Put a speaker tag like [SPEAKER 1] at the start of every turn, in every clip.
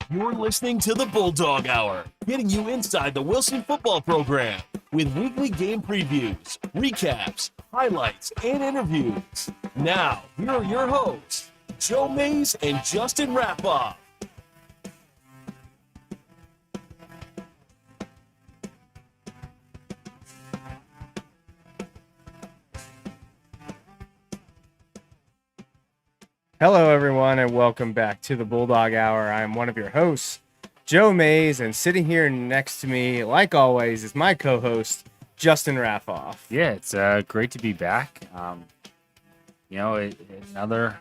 [SPEAKER 1] You're listening to the Bulldog Hour, getting you inside the Wilson football program with weekly game previews, recaps, highlights, and interviews. Now, here are your hosts, Joe Mays and Justin Rapoff.
[SPEAKER 2] Hello, everyone, and welcome back to the Bulldog Hour. I'm one of your hosts, Joe Mays, and sitting here next to me, like always, is my co-host, Justin Rafoff.
[SPEAKER 3] Yeah, it's great to be back. Another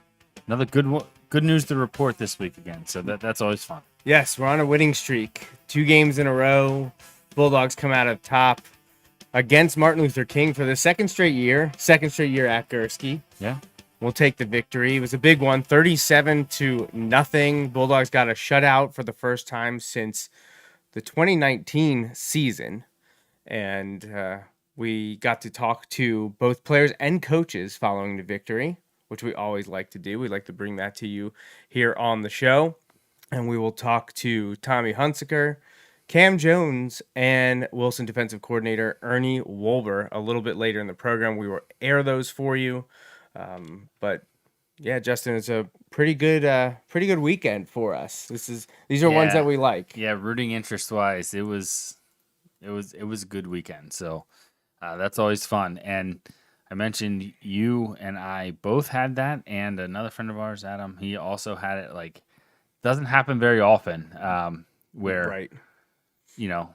[SPEAKER 3] good news to report this week again. So that's always fun.
[SPEAKER 2] Yes, we're on a winning streak. 2 games in a row. Bulldogs come out of top against Martin Luther King for the second straight year at Gursky.
[SPEAKER 3] Yeah.
[SPEAKER 2] We'll take the victory. It was a big one, 37-0. Bulldogs got a shutout for the first time since the 2019 season. And we got to talk to both players and coaches following the victory, which we always like to do. We like to bring that to you here on the show. And we will talk to Tommy Hunsaker, Cam Jones, and Wilson defensive coordinator Ernie Wolber a little bit later in the program. We will air those for you. But yeah, Justin, it's a pretty good weekend for us. These are ones that we like.
[SPEAKER 3] Yeah, rooting interest wise, it was a good weekend. So that's always fun. And I mentioned you and I both had that, and another friend of ours, Adam, he also had it. Like, doesn't happen very often. Where
[SPEAKER 2] Right.
[SPEAKER 3] The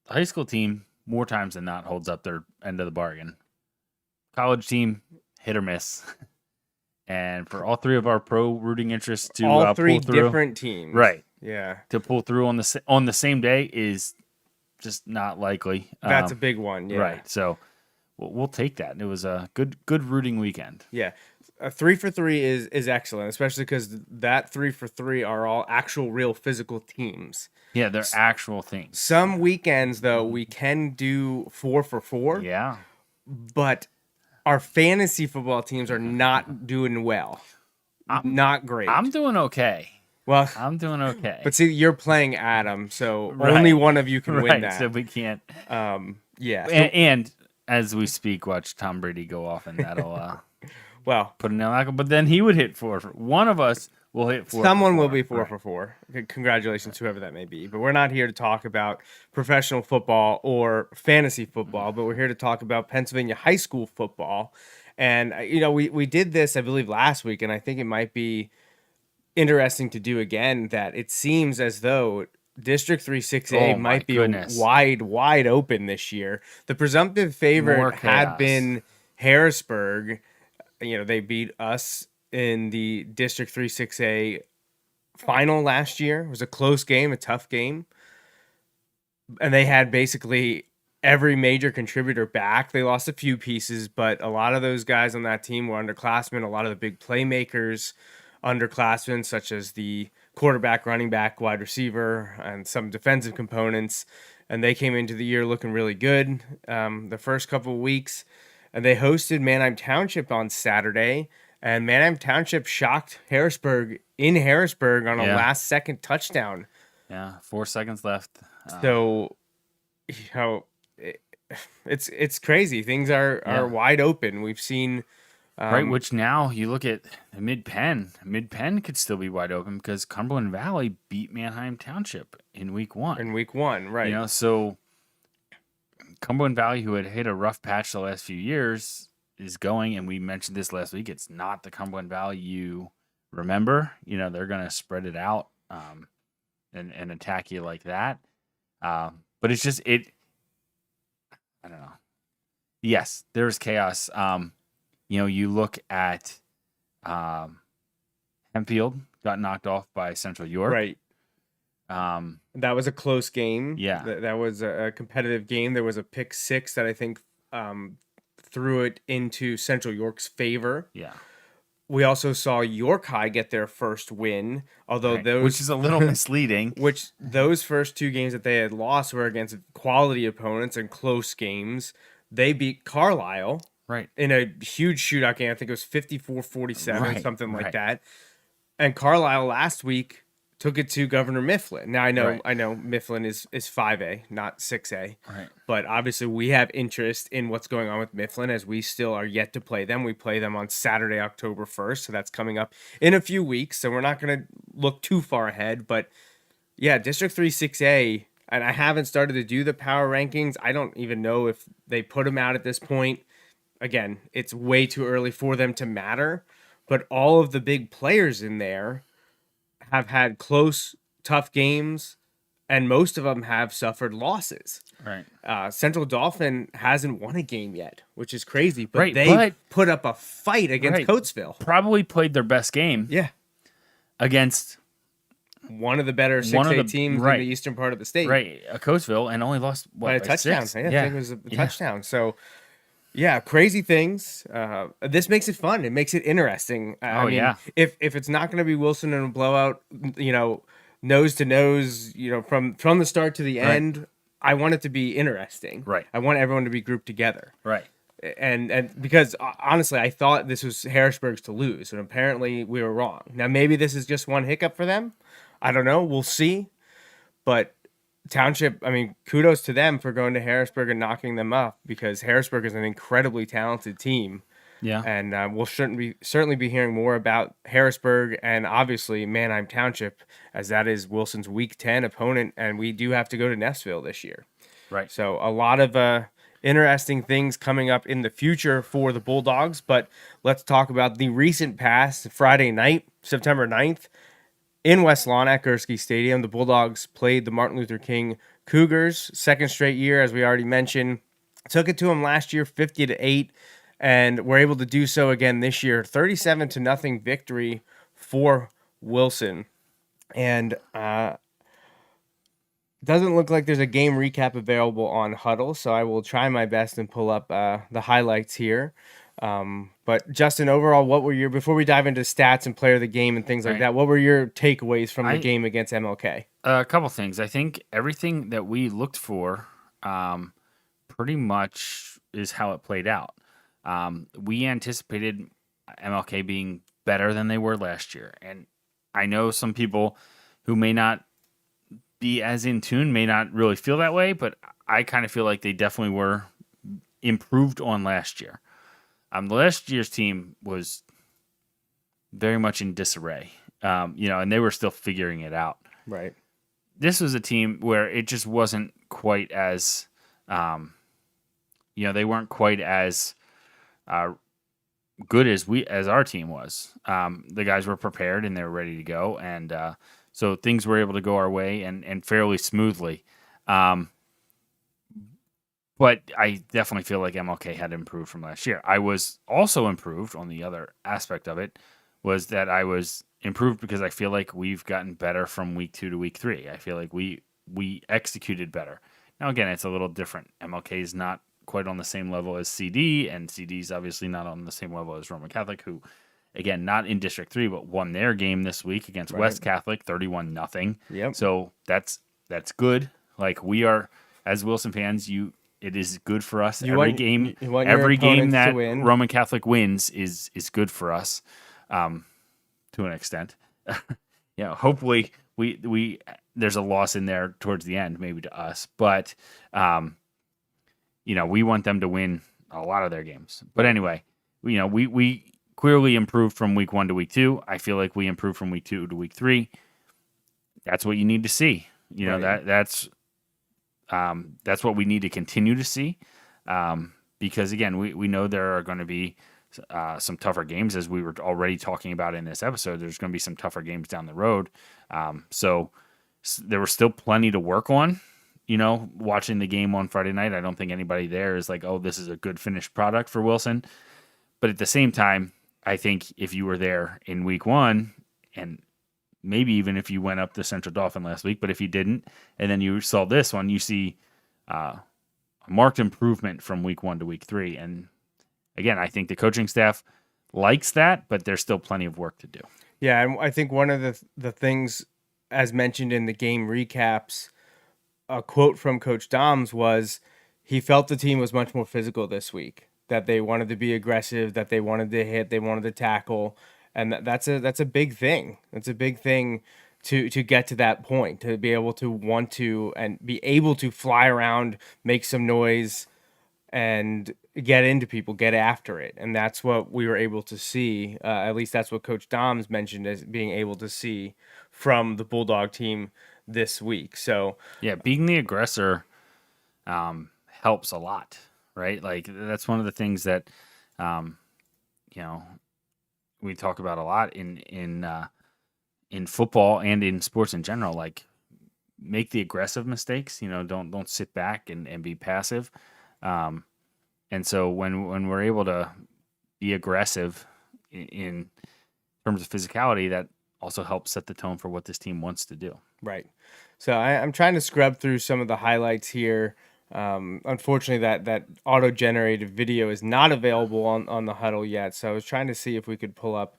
[SPEAKER 3] high school team more times than not holds up their end of the bargain. College team, hit or miss. And for all three of our pro rooting interests to
[SPEAKER 2] all three
[SPEAKER 3] pull through,
[SPEAKER 2] different teams,
[SPEAKER 3] right?
[SPEAKER 2] Yeah,
[SPEAKER 3] to pull through on the same day is just not likely.
[SPEAKER 2] That's a big one, yeah.
[SPEAKER 3] Right? So we'll take that. It was a good rooting weekend.
[SPEAKER 2] Yeah, a 3 for 3 is excellent, especially because that 3 for 3 are all actual, real, physical teams.
[SPEAKER 3] Yeah, they're actual things.
[SPEAKER 2] Some weekends though we can do 4 for 4.
[SPEAKER 3] Yeah,
[SPEAKER 2] but our fantasy football teams are not doing well. Not great.
[SPEAKER 3] I'm doing okay.
[SPEAKER 2] Well,
[SPEAKER 3] I'm doing okay.
[SPEAKER 2] But see, you're playing Adam, so
[SPEAKER 3] Right.
[SPEAKER 2] only one of you can win
[SPEAKER 3] right,
[SPEAKER 2] that.
[SPEAKER 3] so we can't.
[SPEAKER 2] Yeah.
[SPEAKER 3] And as we speak, watch Tom Brady go off, and that'll
[SPEAKER 2] well,
[SPEAKER 3] put a nail in. But then he would hit 4 for one of us. Will hit 4.
[SPEAKER 2] Someone will be 4 for 4. Congratulations, whoever that may be. But we're not here to talk about professional football or fantasy football, but we're here to talk about Pennsylvania high school football. And, we did this, I believe, last week, and I think it might be interesting to do again, that it seems as though District 3 6A might be wide open this year. The presumptive favorite had been Harrisburg. They beat us in the District 3 6A final last year. It was a close game, a tough game. And they had basically every major contributor back. They lost a few pieces, but a lot of those guys on that team were underclassmen. A lot of the big playmakers underclassmen, such as the quarterback, running back, wide receiver, and some defensive components. And they came into the year looking really good the first couple of weeks. And they hosted Manheim Township on Saturday. And Manheim Township shocked Harrisburg in Harrisburg on a last-second touchdown.
[SPEAKER 3] Yeah, 4 seconds left.
[SPEAKER 2] So, it's crazy. Things are wide open. We've seen...
[SPEAKER 3] right, which now you look at Mid-Penn. Mid-Penn could still be wide open because Cumberland Valley beat Manheim Township in week 1.
[SPEAKER 2] In week 1, right.
[SPEAKER 3] So Cumberland Valley, who had hit a rough patch the last few years, is going, and we mentioned this last week, it's not the Cumberland Valley you remember. They're going to spread it out and attack you like that. But it's just, I don't know. Yes, there's chaos. You look at Hempfield got knocked off by Central York.
[SPEAKER 2] Right. That was a close game.
[SPEAKER 3] Yeah.
[SPEAKER 2] That was a competitive game. There was a pick 6 that I think threw it into Central York's favor.
[SPEAKER 3] Yeah.
[SPEAKER 2] We also saw York High get their first win, although
[SPEAKER 3] which is a little misleading.
[SPEAKER 2] Which those first 2 games that they had lost were against quality opponents and close games. They beat Carlisle.
[SPEAKER 3] Right.
[SPEAKER 2] In a huge shootout game. I think it was 54-47, something like
[SPEAKER 3] right.
[SPEAKER 2] that. And Carlisle last week took it to Governor Mifflin. Now I know Mifflin is 5A, not 6A.
[SPEAKER 3] Right.
[SPEAKER 2] But obviously we have interest in what's going on with Mifflin as we still are yet to play them. We play them on Saturday, October 1st, so that's coming up in a few weeks. So we're not going to look too far ahead, but yeah, District 3 6A, and I haven't started to do the power rankings. I don't even know if they put them out at this point. Again, it's way too early for them to matter, but all of the big players in there have had close, tough games, and most of them have suffered losses.
[SPEAKER 3] Right.
[SPEAKER 2] Central Dauphin hasn't won a game yet, which is crazy, but
[SPEAKER 3] Right,
[SPEAKER 2] they
[SPEAKER 3] but-
[SPEAKER 2] put up a fight against
[SPEAKER 3] Right.
[SPEAKER 2] Coatesville.
[SPEAKER 3] Probably played their best game
[SPEAKER 2] Yeah.
[SPEAKER 3] against
[SPEAKER 2] One of the better
[SPEAKER 3] One of
[SPEAKER 2] 6A
[SPEAKER 3] the-
[SPEAKER 2] teams
[SPEAKER 3] right.
[SPEAKER 2] in the eastern part of the state.
[SPEAKER 3] Coatesville and only lost
[SPEAKER 2] By a touchdown.
[SPEAKER 3] 6?
[SPEAKER 2] Yeah, I think it was a touchdown. So, yeah, crazy things. This makes it fun. It makes it interesting. I mean,
[SPEAKER 3] yeah.
[SPEAKER 2] If it's not going to be Wilson in a blowout, nose to nose, from the start to the end, I want it to be interesting.
[SPEAKER 3] Right.
[SPEAKER 2] I want everyone to be grouped together.
[SPEAKER 3] Right.
[SPEAKER 2] And because honestly, I thought this was Harrisburg's to lose, and apparently we were wrong. Now maybe this is just one hiccup for them. I don't know. We'll see. But Township, I mean, kudos to them for going to Harrisburg and knocking them up, because Harrisburg is an incredibly talented team.
[SPEAKER 3] Yeah.
[SPEAKER 2] And we'll certainly be hearing more about Harrisburg and obviously Manheim Township, as that is Wilson's Week 10 opponent, and we do have to go to Nessville this year.
[SPEAKER 3] Right.
[SPEAKER 2] So a lot of interesting things coming up in the future for the Bulldogs, but let's talk about the recent past. Friday night, September 9th, in West Lawn at Gursky Stadium, the Bulldogs played the Martin Luther King Cougars, second straight year, as we already mentioned. Took it to them last year, 50-8, and were able to do so again this year, 37-0 victory for Wilson. And doesn't look like there's a game recap available on Huddle, so I will try my best and pull up the highlights here. But Justin, overall, before we dive into stats and player of the game and things like that, what were your takeaways from the game against MLK?
[SPEAKER 3] A couple things. I think everything that we looked for pretty much is how it played out. We anticipated MLK being better than they were last year. And I know some people who may not be as in tune may not really feel that way, but I kind of feel like they definitely were improved on last year. Last year's team was very much in disarray, and they were still figuring it out.
[SPEAKER 2] Right.
[SPEAKER 3] This was a team where it just wasn't quite as, they weren't quite as good as our team was. The guys were prepared and they were ready to go, and so things were able to go our way and fairly smoothly. But I definitely feel like MLK had improved from last year. I was also improved on the other aspect of it, was that I was improved because I feel like we've gotten better from week 2 to week 3. I feel like we executed better. Now, again, it's a little different. MLK is not quite on the same level as CD, and CD is obviously not on the same level as Roman Catholic, who, again, not in District 3, but won their game this week against West Catholic, 31-0.
[SPEAKER 2] Yep.
[SPEAKER 3] So that's good. Like, we are, as Wilson fans, it is good for us. Every game that Roman Catholic wins is good for us, to an extent. Hopefully we there's a loss in there towards the end, maybe to us, but we want them to win a lot of their games. But anyway, we clearly improved from week 1 to week 2. I feel like we improved from week 2 to week 3. That's what you need to see. That's what we need to continue to see, because again, we know there are going to be some tougher games, as we were already talking about in this episode. There's going to be some tougher games down the road, so there was still plenty to work on. Watching the game on Friday night, I don't think anybody there is like, oh, this is a good finished product for Wilson. But at the same time, I think if you were there in week 1, and maybe even if you went up to Central Dauphin last week, but if you didn't, and then you saw this one, you see a marked improvement from week 1 to week 3. And again, I think the coaching staff likes that, but there's still plenty of work to do.
[SPEAKER 2] Yeah, and I think one of the things, as mentioned in the game recaps, a quote from Coach Doms was he felt the team was much more physical this week, that they wanted to be aggressive, that they wanted to hit, they wanted to tackle. And that's a big thing. That's a big thing to get to that point, to be able to want to and be able to fly around, make some noise, and get into people, get after it. And that's what we were able to see. At least that's what Coach Doms mentioned as being able to see from the Bulldog team this week. So
[SPEAKER 3] Yeah, being the aggressor helps a lot, right? Like that's one of the things that you know we talk about a lot in football and in sports in general. Like make the aggressive mistakes. Don't sit back and be passive. And so when we're able to be aggressive in terms of physicality, that also helps set the tone for what this team wants to do.
[SPEAKER 2] right. So I'm trying to scrub through some of the highlights here. Unfortunately, that auto-generated video is not available on the huddle yet. So I was trying to see if we could pull up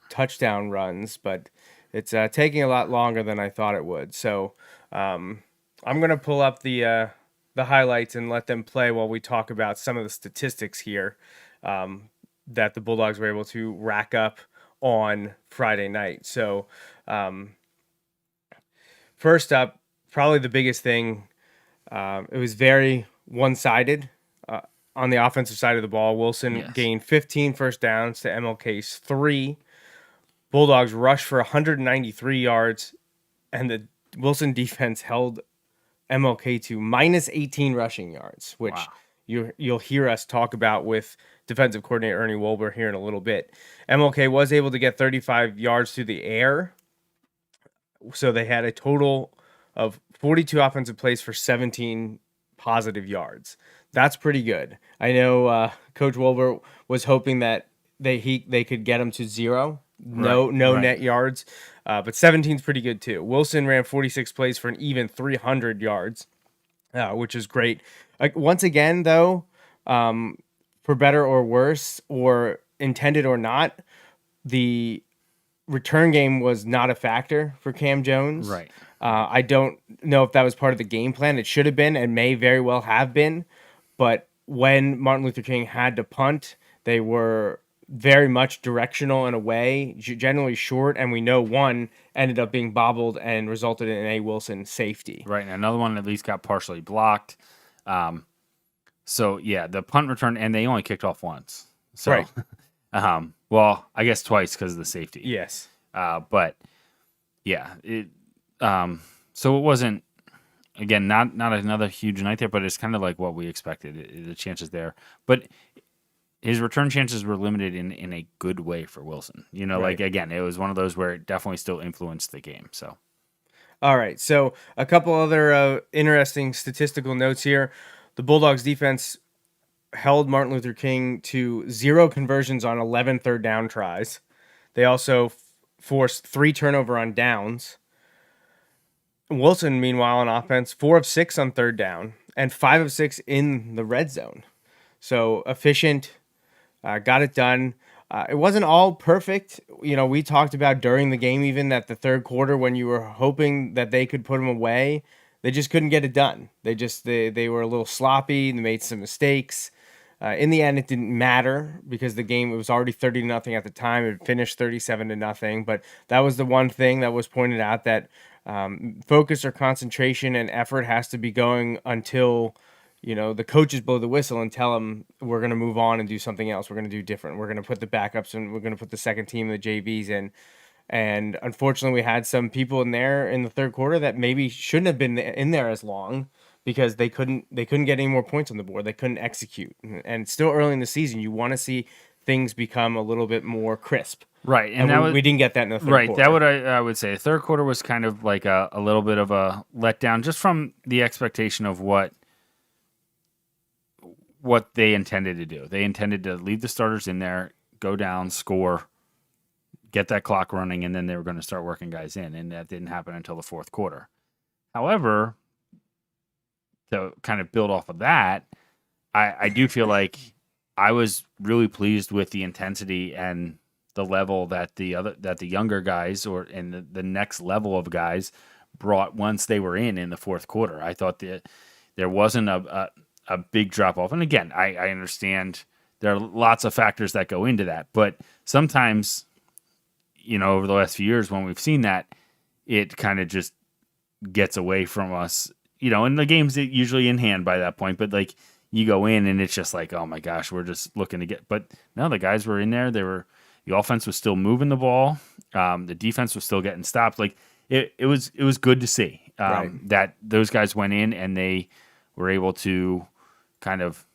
[SPEAKER 2] touchdown runs, but it's taking a lot longer than I thought it would. So I'm going to pull up the highlights and let them play while we talk about some of the statistics here that the Bulldogs were able to rack up on Friday night. So first up, probably the biggest thing, it was very one-sided on the offensive side of the ball. Wilson gained 15 first downs to MLK's 3. Bulldogs rushed for 193 yards, and the Wilson defense held MLK to minus 18 rushing yards, which you'll hear us talk about with defensive coordinator Ernie Wolber here in a little bit. MLK was able to get 35 yards through the air, so they had a total of 42 offensive plays for 17 positive yards. That's pretty good. I know Coach Wolber was hoping that they could get him to 0. No net yards, but 17 is pretty good too. Wilson ran 46 plays for an even 300 yards, which is great. Once again, though, for better or worse, or intended or not, the return game was not a factor for Cam Jones.
[SPEAKER 3] Right.
[SPEAKER 2] I don't know if that was part of the game plan. It should have been and may very well have been. But when Martin Luther King had to punt, they were very much directional in a way, generally short, and we know one ended up being bobbled and resulted in a Wilson safety.
[SPEAKER 3] Right, and another one at least got partially blocked. So, yeah, the punt return, and they only kicked off once. So,
[SPEAKER 2] right.
[SPEAKER 3] Well, I guess twice because of the safety.
[SPEAKER 2] Yes.
[SPEAKER 3] But, yeah, so it wasn't, again, not another huge night there, but it's kind of like what we expected. The chances there. But his return chances were limited in a good way for Wilson.
[SPEAKER 2] Right.
[SPEAKER 3] Like, again, it was one of those where it definitely still influenced the game. So,
[SPEAKER 2] all right. So a couple other interesting statistical notes here. The Bulldogs defense held Martin Luther King to 0 conversions on 11 third down tries. They also forced 3 turnover on downs. Wilson, meanwhile, on offense, 4 of 6 on third down and 5 of 6 in the red zone. So efficient. Got it done. It wasn't all perfect. We talked about during the game even that the third quarter when you were hoping that they could put them away, they just couldn't get it done. They were a little sloppy. They made some mistakes. In the end, it didn't matter because the game, it was already 30-0 at the time. It finished 37-0. But that was the one thing that was pointed out, that focus or concentration and effort has to be going until the coaches blow the whistle and tell them we're going to move on and do something else. We're going to do different. We're going to put the backups and we're going to put the second team, the JVs in. And unfortunately, we had some people in there in the third quarter that maybe shouldn't have been in there as long because they couldn't get any more points on the board. They couldn't execute. And it's still early in the season. You want to see things become a little bit more crisp.
[SPEAKER 3] Right.
[SPEAKER 2] And we didn't get that in the third quarter.
[SPEAKER 3] Right. That would I would say. The third quarter was kind of like a little bit of a letdown just from the expectation of what they intended to do. They intended to leave the starters in there, go down, score, get that clock running, and then they were going to start working guys in, and that didn't happen until the fourth quarter. However, to kind of build off of that, I do feel like I was really pleased with the intensity and the level that the younger guys and the next level of guys brought once they were in the fourth quarter. I thought that there wasn't a big drop off. And again, I understand there are lots of factors that go into that, but sometimes, over the last few years when we've seen that, it kind of just gets away from us, and the game's usually in hand by that point, but like you go in and it's just like, oh my gosh, we're just looking to get, but no, the guys were in there. The offense was still moving the ball. The defense was still getting stopped. Like it was good to see that those guys went in and they were able to kind of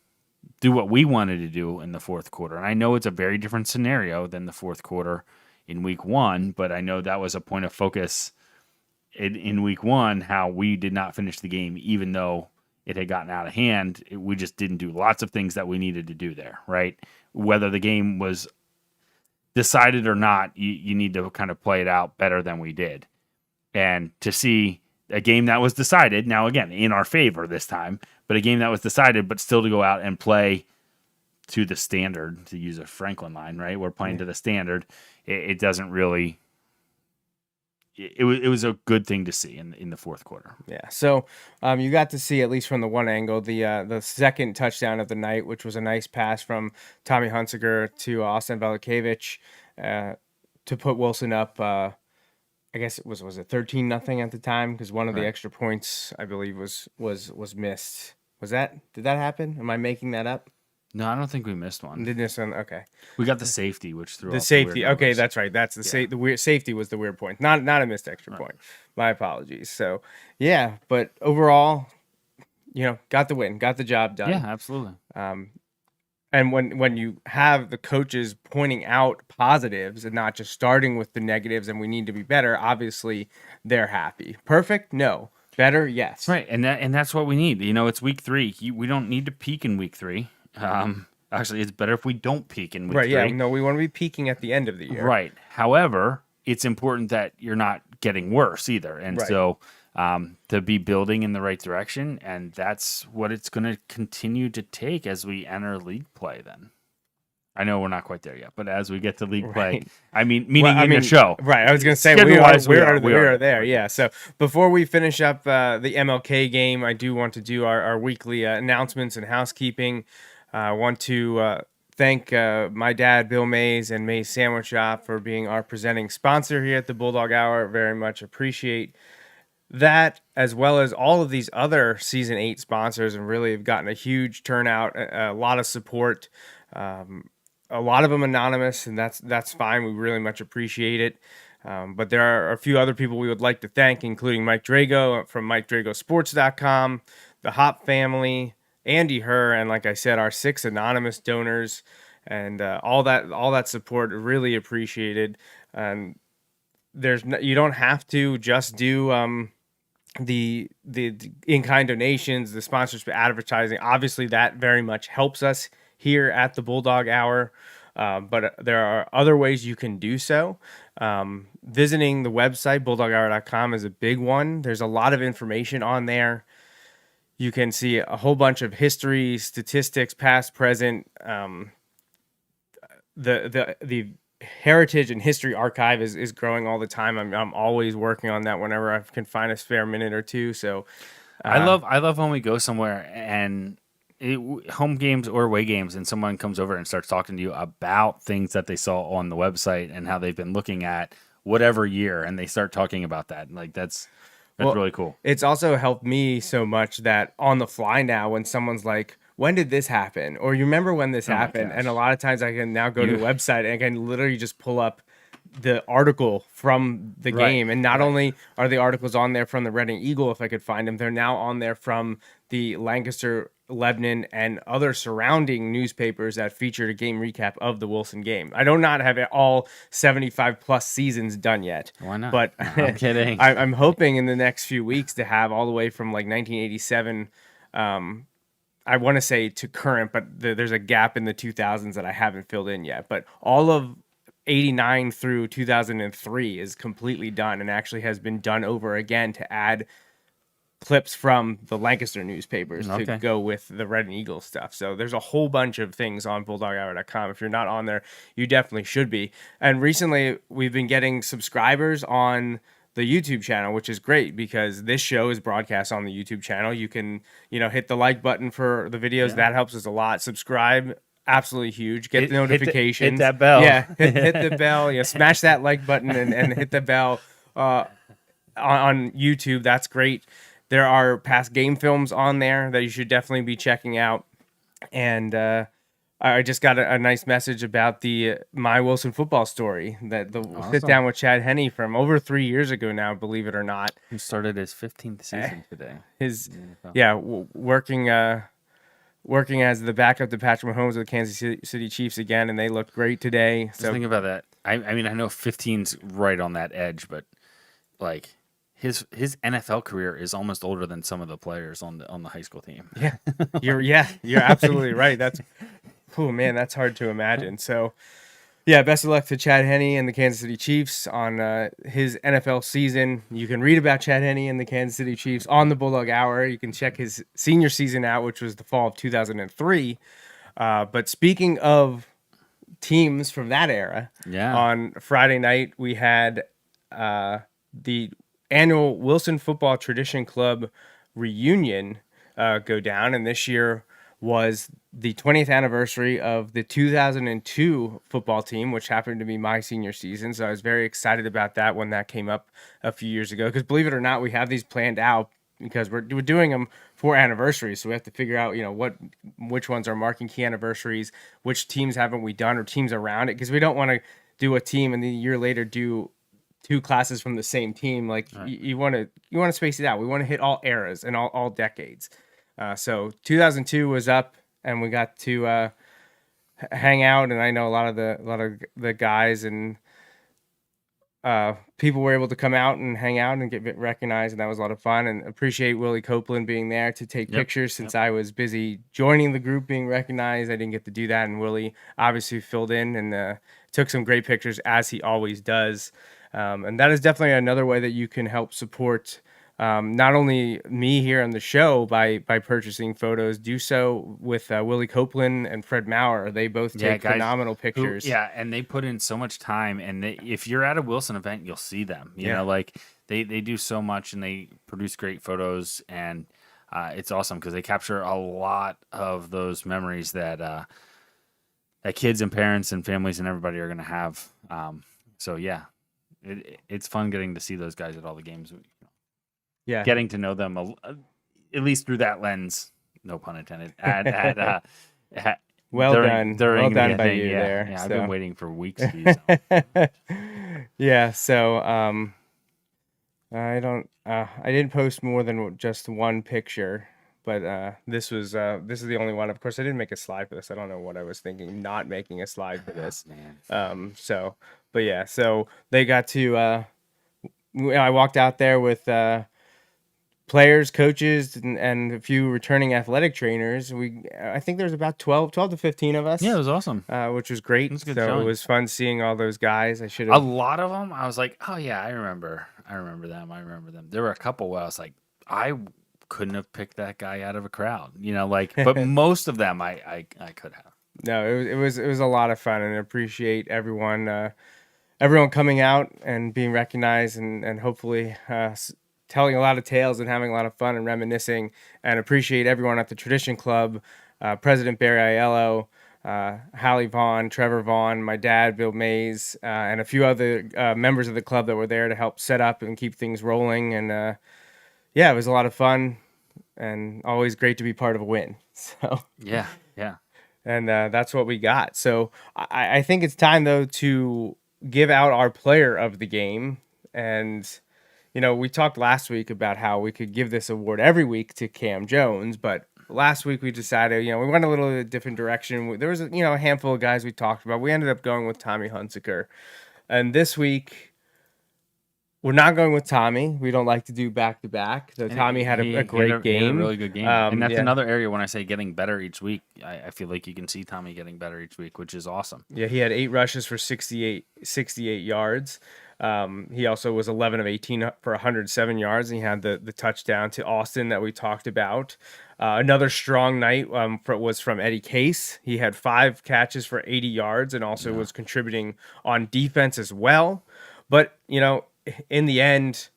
[SPEAKER 3] do what we wanted to do in the fourth quarter. And I know it's a very different scenario than the fourth quarter in week 1, but I know that was a point of focus in week 1, how we did not finish the game, even though it had gotten out of hand. We just didn't do lots of things that we needed to do there, right? Whether the game was decided or not, you need to kind of play it out better than we did. And to see a game that was decided, now again, in our favor this time, but a game that was decided, but still to go out and play to the standard, to use a Franklin line, right? We're playing to the standard. It doesn't really... It was a good thing to see in the fourth quarter.
[SPEAKER 2] Yeah. So you got to see, at least from the one angle, the second touchdown of the night, which was a nice pass from Tommy Hunsiger to Austin Velikevich to put Wilson up. I guess it was it 13-0 at the time, because one of the extra points, I believe, was missed. Did that happen? Am I making that up?
[SPEAKER 3] No, I don't think we missed one.
[SPEAKER 2] Did this one? Okay.
[SPEAKER 3] We got the safety, which threw
[SPEAKER 2] the
[SPEAKER 3] off
[SPEAKER 2] safety.
[SPEAKER 3] the weird
[SPEAKER 2] Okay,
[SPEAKER 3] numbers.
[SPEAKER 2] that's right. That's the weird safety was the weird point. Not a missed extra point. My apologies. So yeah, but overall, got the win, got the job done.
[SPEAKER 3] Yeah, absolutely.
[SPEAKER 2] And when you have the coaches pointing out positives and not just starting with the negatives and we need to be better, obviously they're happy. Perfect? No. Better? Yes.
[SPEAKER 3] Right, and that's what we need. It's week 3. We don't need to peak in week 3. Actually, it's better if we don't peak in week 3.
[SPEAKER 2] Right, yeah. No, we want to be peaking at the end of the year.
[SPEAKER 3] Right. However, it's important that you're not getting worse either. And so to be building in the right direction, and that's what it's going to continue to take as we enter league play then. I know we're not quite there yet, but as we get to league play, I mean, the show.
[SPEAKER 2] Right, I was going to say, we are there, yeah. So before we finish up the MLK game, I do want to do our weekly announcements and housekeeping. I want to thank my dad, Bill Mays, and Mays Sandwich Shop for being our presenting sponsor here at the Bulldog Hour. Very much appreciate that, as well as all of these other Season 8 sponsors, and really have gotten a huge turnout, a lot of support, a lot of them anonymous, and that's fine. We really much appreciate it. But there are a few other people we would like to thank, including Mike Drago from MikeDragoSports.com, the Hop family, Andy Herr, and like I said, our 6 anonymous donors, and all that support, really appreciated. And you don't have to just do the in-kind donations, the sponsorship advertising. Obviously, that very much helps us here at the Bulldog Hour, but there are other ways you can do so. Visiting the website, bulldoghour.com, is a big one. There's a lot of information on there. You can see a whole bunch of history, statistics, past, present. The Heritage and History Archive is growing all the time. I'm always working on that whenever I can find a spare minute or two. So
[SPEAKER 3] I love when we go somewhere and home games or away games, and someone comes over and starts talking to you about things that they saw on the website and how they've been looking at whatever year, and they start talking about that. Like that's really cool.
[SPEAKER 2] It's also helped me so much that on the fly now, when someone's like, when did this happen? Or you remember when this happened? And a lot of times I can now go to the website and I can literally just pull up the article from the game. And not only are the articles on there from the Red and Eagle, if I could find them, they're now on there from the Lancaster, Lebanon, and other surrounding newspapers that featured a game recap of the Wilson game. I do not have all 75 plus seasons done yet.
[SPEAKER 3] Why not?
[SPEAKER 2] But
[SPEAKER 3] I'm kidding.
[SPEAKER 2] I'm hoping in the next few weeks to have all the way from like 1987. I want to say to current, but there's a gap in the 2000s that I haven't filled in yet. But all of 89 through 2003 is completely done, and actually has been done over again to add clips from the Lancaster newspapers to go with the Red and Eagle stuff. So there's a whole bunch of things on bulldoghour.com. If you're not on there, you definitely should be. And recently we've been getting subscribers on the YouTube channel, which is great because this show is broadcast on the YouTube channel. You can, hit the like button for the videos. That helps us a lot. Subscribe. Absolutely huge. Get the notifications.
[SPEAKER 3] Hit that bell.
[SPEAKER 2] Yeah, hit the bell. Smash that like button and hit the bell. on YouTube. That's great. There are past game films on there that you should definitely be checking out. And I just got a nice message about the My Wilson football story, that the sit down with Chad Henne from over 3 years ago now, believe it or not.
[SPEAKER 3] He started his 15th season today.
[SPEAKER 2] Working as the backup to Patrick Mahomes of the Kansas City Chiefs again, and they look great today.
[SPEAKER 3] So think about that. I mean, I know 15's right on that edge, but like his NFL career is almost older than some of the players on the high school team.
[SPEAKER 2] Yeah, you're absolutely right. That's that's hard to imagine. So, yeah, best of luck to Chad Henne and the Kansas City Chiefs on his NFL season. You can read about Chad Henne and the Kansas City Chiefs on the Bulldog Hour. You can check his senior season out, which was the fall of 2003. But speaking of teams from that era, on Friday night we had the annual Wilson Football Tradition Club reunion go down, and this year was the 20th anniversary of the 2002 football team, which happened to be my senior season. So I was very excited about that when that came up a few years ago, because believe it or not, we have these planned out because we're doing them for anniversaries. So we have to figure out, which ones are marking key anniversaries, which teams haven't we done, or teams around it, because we don't want to do a team and then a year later do two classes from the same team. Like right. you want to space it out. We want to hit all eras and all decades. So 2002 was up, and we got to hang out. And I know a lot of the guys and people were able to come out and hang out and get recognized, and that was a lot of fun. And appreciate Willie Copeland being there to take pictures, since I was busy joining the group being recognized. I didn't get to do that, and Willie obviously filled in and took some great pictures, as he always does. And that is definitely another way that you can help support not only me here on the show by purchasing photos. Do so with Willie Copeland and Fred Maurer. They both take phenomenal pictures.
[SPEAKER 3] And they put in so much time. And if you're at a Wilson event, you'll see them. You know, like they do so much, and they produce great photos. And it's awesome because they capture a lot of those memories that kids and parents and families and everybody are going to have. It's fun getting to see those guys at all the games. Yeah, getting to know them at least through that lens. No pun intended.
[SPEAKER 2] Well done by you there.
[SPEAKER 3] Yeah, I've been waiting for weeks to use them.
[SPEAKER 2] Yeah. So I didn't post more than just one picture, but this is the only one. Of course, I didn't make a slide for this. I don't know what I was thinking, not making a slide for this. So they got to. I walked out there with players, coaches, and a few returning athletic trainers. I think there was about 12 to 15 of us.
[SPEAKER 3] Yeah, it was awesome.
[SPEAKER 2] Which was great. It was fun seeing all those guys.
[SPEAKER 3] A lot of them, I was like, oh yeah, I remember them. There were a couple where I was like, I couldn't have picked that guy out of a crowd, but most of them I could have.
[SPEAKER 2] No, it was a lot of fun, and I appreciate everyone coming out and being recognized, and hopefully telling a lot of tales and having a lot of fun and reminiscing. And appreciate everyone at the Tradition Club, President Barry Aiello, Hallie Vaughn, Trevor Vaughn, my dad, Bill Mays, and a few other members of the club that were there to help set up and keep things rolling. And it was a lot of fun, and always great to be part of a win. So
[SPEAKER 3] yeah.
[SPEAKER 2] And that's what we got. So I think it's time, though, to give out our player of the game. And we talked last week about how we could give this award every week to Cam Jones, but last week we decided, we went a little different direction. There was a handful of guys we talked about. We ended up going with Tommy Hunsaker. And this week, we're not going with Tommy. We don't like to do back-to-back. So Tommy had a great game.
[SPEAKER 3] He had a really good game. And that's another area when I say getting better each week, I feel like you can see Tommy getting better each week, which is awesome.
[SPEAKER 2] Yeah, he had 8 rushes for 68 yards. He also was 11 of 18 for 107 yards, and he had the touchdown to Austin that we talked about. Another strong night was from Eddie Case. He had 5 catches for 80 yards and also was contributing on defense as well. But, in the end,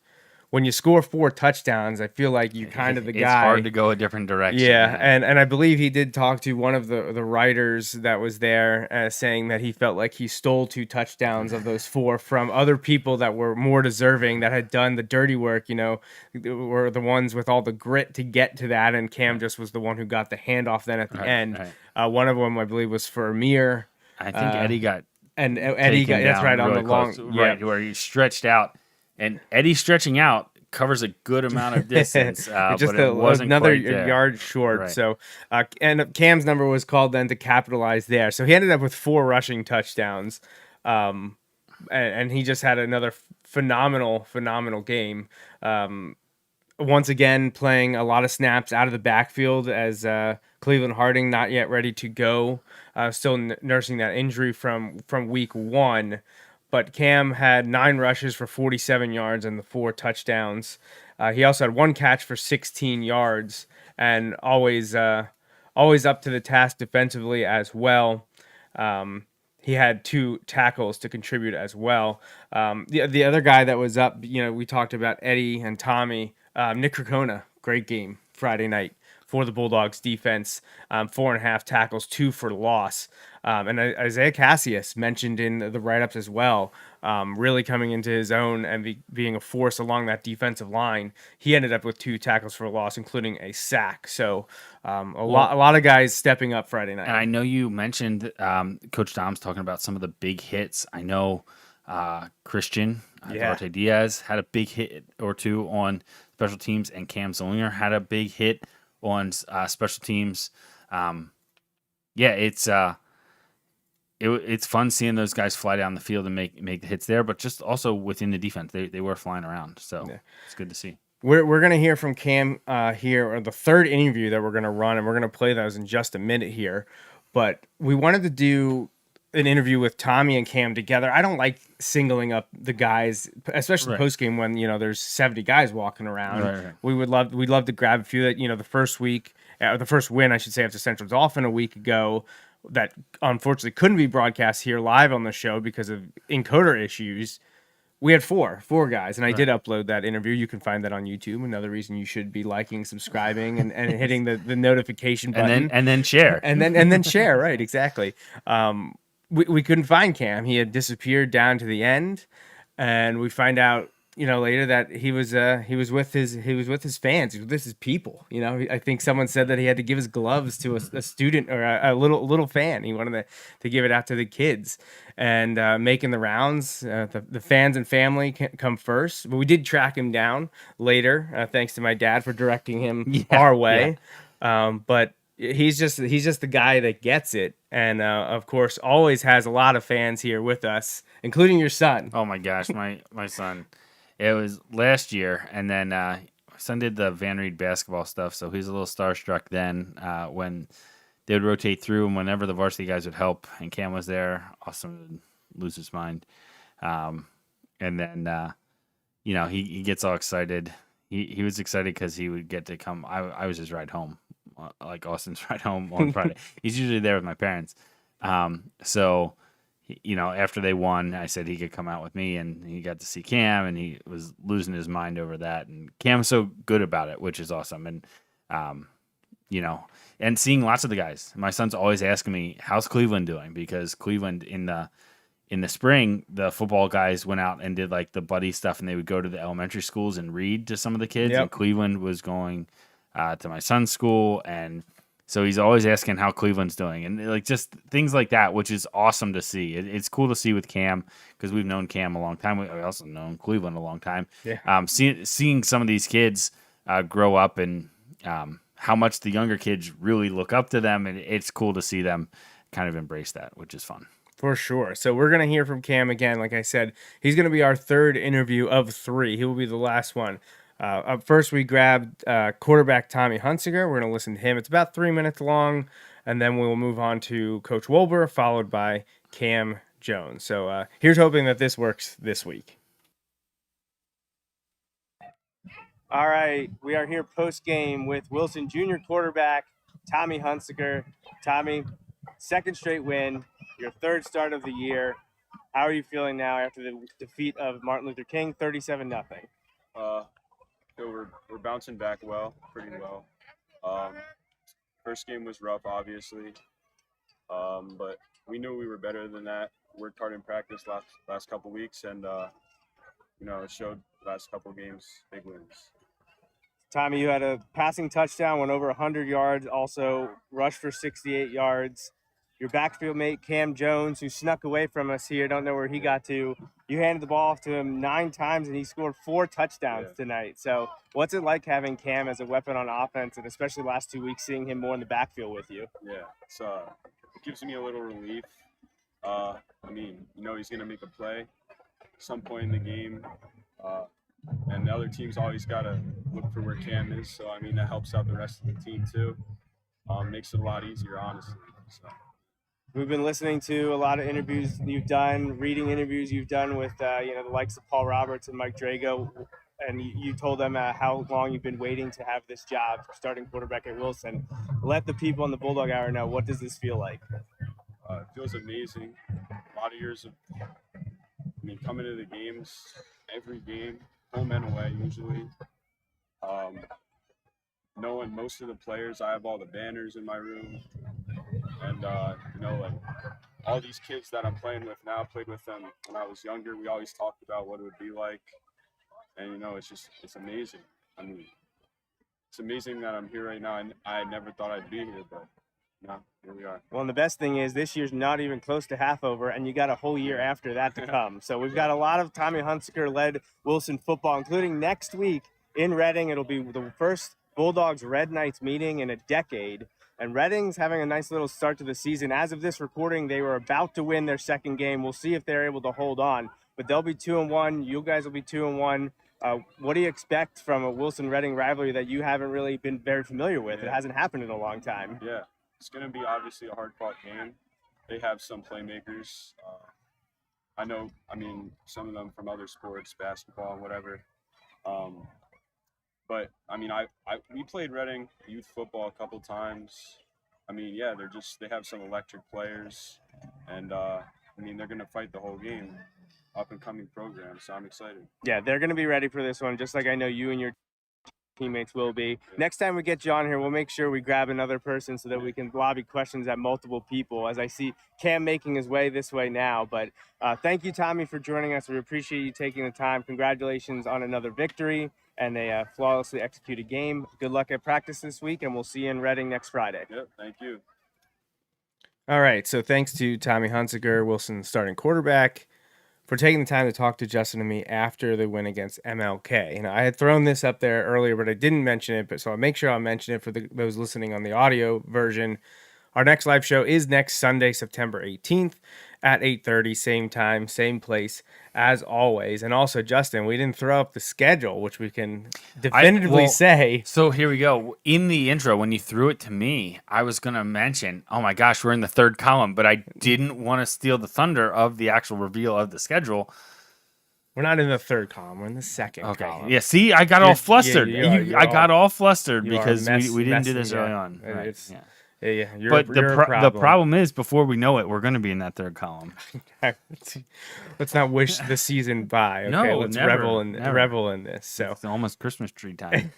[SPEAKER 2] when you score 4 touchdowns, I feel like you kind of the guy.
[SPEAKER 3] It's hard to go a different direction.
[SPEAKER 2] Yeah, and I believe he did talk to one of the writers that was there, saying that he felt like he stole 2 touchdowns of those 4 from other people that were more deserving, that had done the dirty work, were the ones with all the grit to get to that, and Cam just was the one who got the handoff then at the end.
[SPEAKER 3] Right.
[SPEAKER 2] One of them, I believe, was for Amir.
[SPEAKER 3] I think Eddie got
[SPEAKER 2] Eddie got, that's right, on the long,
[SPEAKER 3] right, where he stretched out, and Eddie stretching out covers a good amount of distance,
[SPEAKER 2] just
[SPEAKER 3] but it wasn't
[SPEAKER 2] another
[SPEAKER 3] quite there.
[SPEAKER 2] yard short.
[SPEAKER 3] Right.
[SPEAKER 2] So, and Cam's number was called then to capitalize there. So he ended up with 4 rushing touchdowns, and he just had another phenomenal game. Once again, playing a lot of snaps out of the backfield as Cleveland Harding not yet ready to go, still nursing that injury from week 1. But Cam had 9 rushes for 47 yards and the 4 touchdowns. He also had 1 catch for 16 yards, and always up to the task defensively as well. He had 2 tackles to contribute as well. The other guy that was up, we talked about Eddie and Tommy. Nick Krikona, great game Friday night for the Bulldogs defense. 4.5 tackles, 2 for loss. And Isaiah Cassius mentioned in the write-ups as well, really coming into his own and being a force along that defensive line. He ended up with 2 tackles for loss, including a sack. So a lot of guys stepping up Friday night.
[SPEAKER 3] And I know you mentioned Coach Dom's talking about some of the big hits. I know Christian Duarte Diaz had a big hit or 2 on special teams, and Cam Zollinger had a big hit on special teams. It's fun seeing those guys fly down the field and make the hits there, but just also within the defense, they were flying around. So it's good to see.
[SPEAKER 2] We're going to hear from Cam here, or the third interview that we're going to run, and we're going to play those in just a minute here. But we wanted to do an interview with Tommy and Cam together. I don't like singling up the guys, especially post game when there's 70 guys walking around.
[SPEAKER 3] Right.
[SPEAKER 2] We'd love to grab a few that the first win I should say after Central Dauphin a week ago that unfortunately couldn't be broadcast here live on the show because of encoder issues. We had four guys, and I did upload that interview. You can find that on YouTube. Another reason you should be liking, subscribing, and hitting the notification button,
[SPEAKER 3] and then share,
[SPEAKER 2] and then share. Right, exactly. We couldn't find Cam. He had disappeared down to the end, and we find out later that he was with his fans. He was with his people. I think someone said that he had to give his gloves to a student or a little fan. He wanted to give it out to the kids, and making the rounds. The fans and family come first, but we did track him down later. Thanks to my dad for directing him our way. But he's just the guy that gets it, and of course always has a lot of fans here with us, including your son.
[SPEAKER 3] Oh my gosh, my son. It was last year, and then my son did the Van Reed basketball stuff, so he was a little starstruck then when they would rotate through, and whenever the varsity guys would help, and Cam was there, Austin would lose his mind. And then, he gets all excited. He was excited because he would get to come. I was his ride home, like Austin's ride home on Friday. He's usually there with my parents. So after they won, I said he could come out with me, and he got to see Cam, and he was losing his mind over that. And Cam's so good about it, which is awesome. And, and seeing lots of the guys. My son's always asking me, how's Cleveland doing? Because Cleveland in the spring, the football guys went out and did like the buddy stuff, and they would go to the elementary schools and read to some of the kids.
[SPEAKER 2] Yep.
[SPEAKER 3] And Cleveland was going to my son's school, and so he's always asking how Cleveland's doing, and like just things like that, which is awesome to see. It's cool to see with Cam because we've known Cam a long time. We also known Cleveland a long time.
[SPEAKER 2] Yeah.
[SPEAKER 3] Seeing some of these kids grow up, and how much the younger kids really look up to them, and it's cool to see them kind of embrace that, which is fun.
[SPEAKER 2] For sure. So we're going to hear from Cam again. Like I said, he's going to be our third interview of 3. He will be the last one. Up first, we grabbed quarterback Tommy Hunsiger. We're going to listen to him. It's about 3 minutes long, and then we'll move on to Coach Wolber, followed by Cam Jones. So here's hoping that this works this week. All right, we are here post-game with Wilson Junior quarterback Tommy Hunsiger. Tommy, second straight win, your third start of the year. How are you feeling now after the defeat of Martin Luther King, 37-0?
[SPEAKER 4] feel we're bouncing back pretty well. First game was rough, obviously, but we knew we were better than that. Worked hard in practice last couple weeks, and it showed last couple games, big wins.
[SPEAKER 2] Tommy, you had a passing touchdown, went over 100 yards, also rushed for 68 yards. Your backfield mate, Cam Jones, who snuck away from us here, don't know where he got to. You handed the ball off to him 9 times, and he scored 4 touchdowns tonight. So what's it like having Cam as a weapon on offense, and especially last 2 weeks, seeing him more in the backfield with you?
[SPEAKER 4] Yeah, it gives me a little relief. He's going to make a play some point in the game. And the other team's always got to look for where Cam is. So, that helps out the rest of the team, too. Makes it a lot easier, honestly. So.
[SPEAKER 2] We've been listening to a lot of interviews you've done, reading interviews you've done with, the likes of Paul Roberts and Mike Drago. And you told them how long you've been waiting to have this job, starting quarterback at Wilson. Let the people on the Bulldog Hour know, what does this feel like?
[SPEAKER 4] It feels amazing. A lot of years of, coming to the games, every game, home and away usually. Knowing most of the players, I have all the banners in my room. And, all these kids that I'm playing with now, played with them when I was younger. We always talked about what it would be like. And, it's amazing. It's amazing that I'm here right now. I never thought I'd be here, but here we are.
[SPEAKER 2] Well, and the best thing is this year's not even close to half over, and you got a whole year after that to come. So we've got a lot of Tommy Hunsaker-led Wilson football, including next week in Reading. It'll be the first Bulldogs Red Knights meeting in a decade. And Reading's having a nice little start to the season. As of this recording, they were about to win their second game. We'll see if they're able to hold on. But they'll be 2-1. You guys will be 2-1. What do you expect from a Wilson-Reading rivalry that you haven't really been very familiar with? It hasn't happened in a long time.
[SPEAKER 4] Yeah, it's going to be obviously a hard-fought game. They have some playmakers. I know, some of them from other sports, basketball and whatever. But we played Reading youth football a couple times. They have some electric players, and they're going to fight the whole game. Up and coming program, so I'm excited.
[SPEAKER 2] Yeah, they're going to be ready for this one, just like I know you and your teammates will be. Next time we get you on here, we'll make sure we grab another person so that we can lobby questions at multiple people, as I see Cam making his way this way now. But thank you, Tommy, for joining us. We appreciate you taking the time. Congratulations on another victory and a flawlessly executed game. Good luck at practice this week, and we'll see you in Reading next Friday.
[SPEAKER 4] Yep, thank you.
[SPEAKER 2] All right, so thanks to Tommy Hunsaker, Wilson's starting quarterback, for taking the time to talk to Justin and me after the win against MLK. I had thrown this up there earlier, but I didn't mention it, so I'll make sure I'll mention it for those listening on the audio version. Our next live show is next Sunday, September 18th at 8:30, same time, same place as always. And also, Justin, we didn't throw up the schedule, which we can definitively say.
[SPEAKER 3] So here we go. In the intro, when you threw it to me, I was going to mention, oh my gosh, we're in the third column, but I didn't want to steal the thunder of the actual reveal of the schedule.
[SPEAKER 2] We're not in the third column. We're in the second column.
[SPEAKER 3] Yeah, see, I got all flustered. I got all flustered because we didn't do this early on. Right.
[SPEAKER 2] Yeah,
[SPEAKER 3] the problem is, before we know it, we're going to be in that third column.
[SPEAKER 2] Let's not wish the season by. Okay,
[SPEAKER 3] no,
[SPEAKER 2] let's
[SPEAKER 3] never,
[SPEAKER 2] revel in this. So
[SPEAKER 3] it's almost Christmas tree time.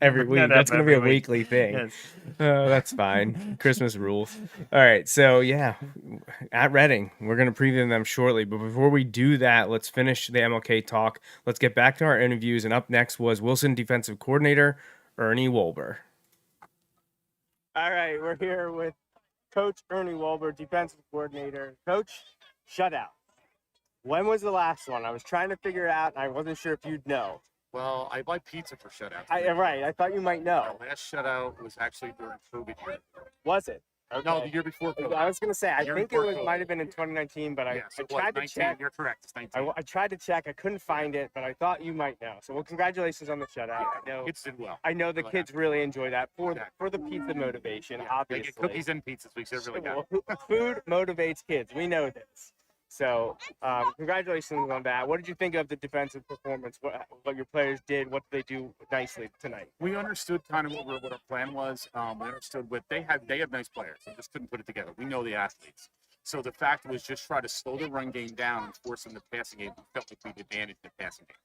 [SPEAKER 2] Every week, that's going to be a weekly thing.
[SPEAKER 3] Yes.
[SPEAKER 2] That's fine. Christmas rules. All right, so yeah, at Reading, we're going to preview them shortly. But before we do that, let's finish the MLK talk. Let's get back to our interviews. And up next was Wilson defensive coordinator Ernie Wolber. All right, we're here with Coach Ernie Wolber, defensive coordinator. Coach, shutout. When was the last one? I was trying to figure it out, and I wasn't sure if you'd know.
[SPEAKER 5] Well, I buy pizza for shutout.
[SPEAKER 2] Right, I thought you might know.
[SPEAKER 5] My last shutout was actually during COVID year.
[SPEAKER 2] Was it?
[SPEAKER 5] Okay. No, the year before COVID.
[SPEAKER 2] I was going to say, I think it might have been in 2019, but I tried to check.
[SPEAKER 5] You're correct, it's 19.
[SPEAKER 2] I tried to check. I couldn't find it, but I thought you might know. So, well, congratulations on the shutout.
[SPEAKER 5] Kids did well.
[SPEAKER 2] I know the kids really enjoy that for the pizza motivation, obviously.
[SPEAKER 5] They get cookies and pizzas. We should really got it.
[SPEAKER 2] Food motivates kids. We know this. So, congratulations on that. What did you think of the defensive performance? What your players did? What did they do nicely tonight?
[SPEAKER 5] We understood kind of what our plan was. We understood what they have nice players. They just couldn't put it together. We know the athletes. So the fact was just try to slow the run game down and force them to passing game. We felt like we'd advantaged the passing game.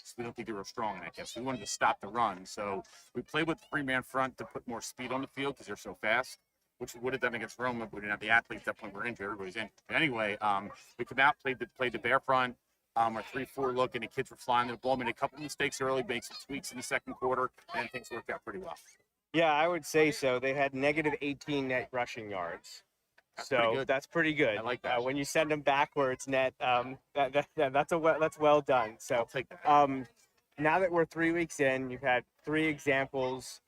[SPEAKER 5] So we don't think they were strong in that game. So we wanted to stop the run. So we played with the 3-man front to put more speed on the field because they're so fast, which we would have done against Rome if we didn't have the athletes. At that point, we're injured. Everybody's injured. But anyway, we came out, played the bear front, our 3-4 look, and the kids were flying the ball. Made a couple mistakes early, made some tweaks in the second quarter, and things worked out pretty well.
[SPEAKER 2] Yeah, I would say so. They had negative 18 net rushing yards.
[SPEAKER 5] That's pretty
[SPEAKER 2] So
[SPEAKER 5] good.
[SPEAKER 2] that's pretty good.
[SPEAKER 5] I like that.
[SPEAKER 2] When you send them backwards net, that's well done.
[SPEAKER 5] I'll
[SPEAKER 2] So
[SPEAKER 5] take that.
[SPEAKER 2] now that we're 3 weeks in, you've had 3 examples.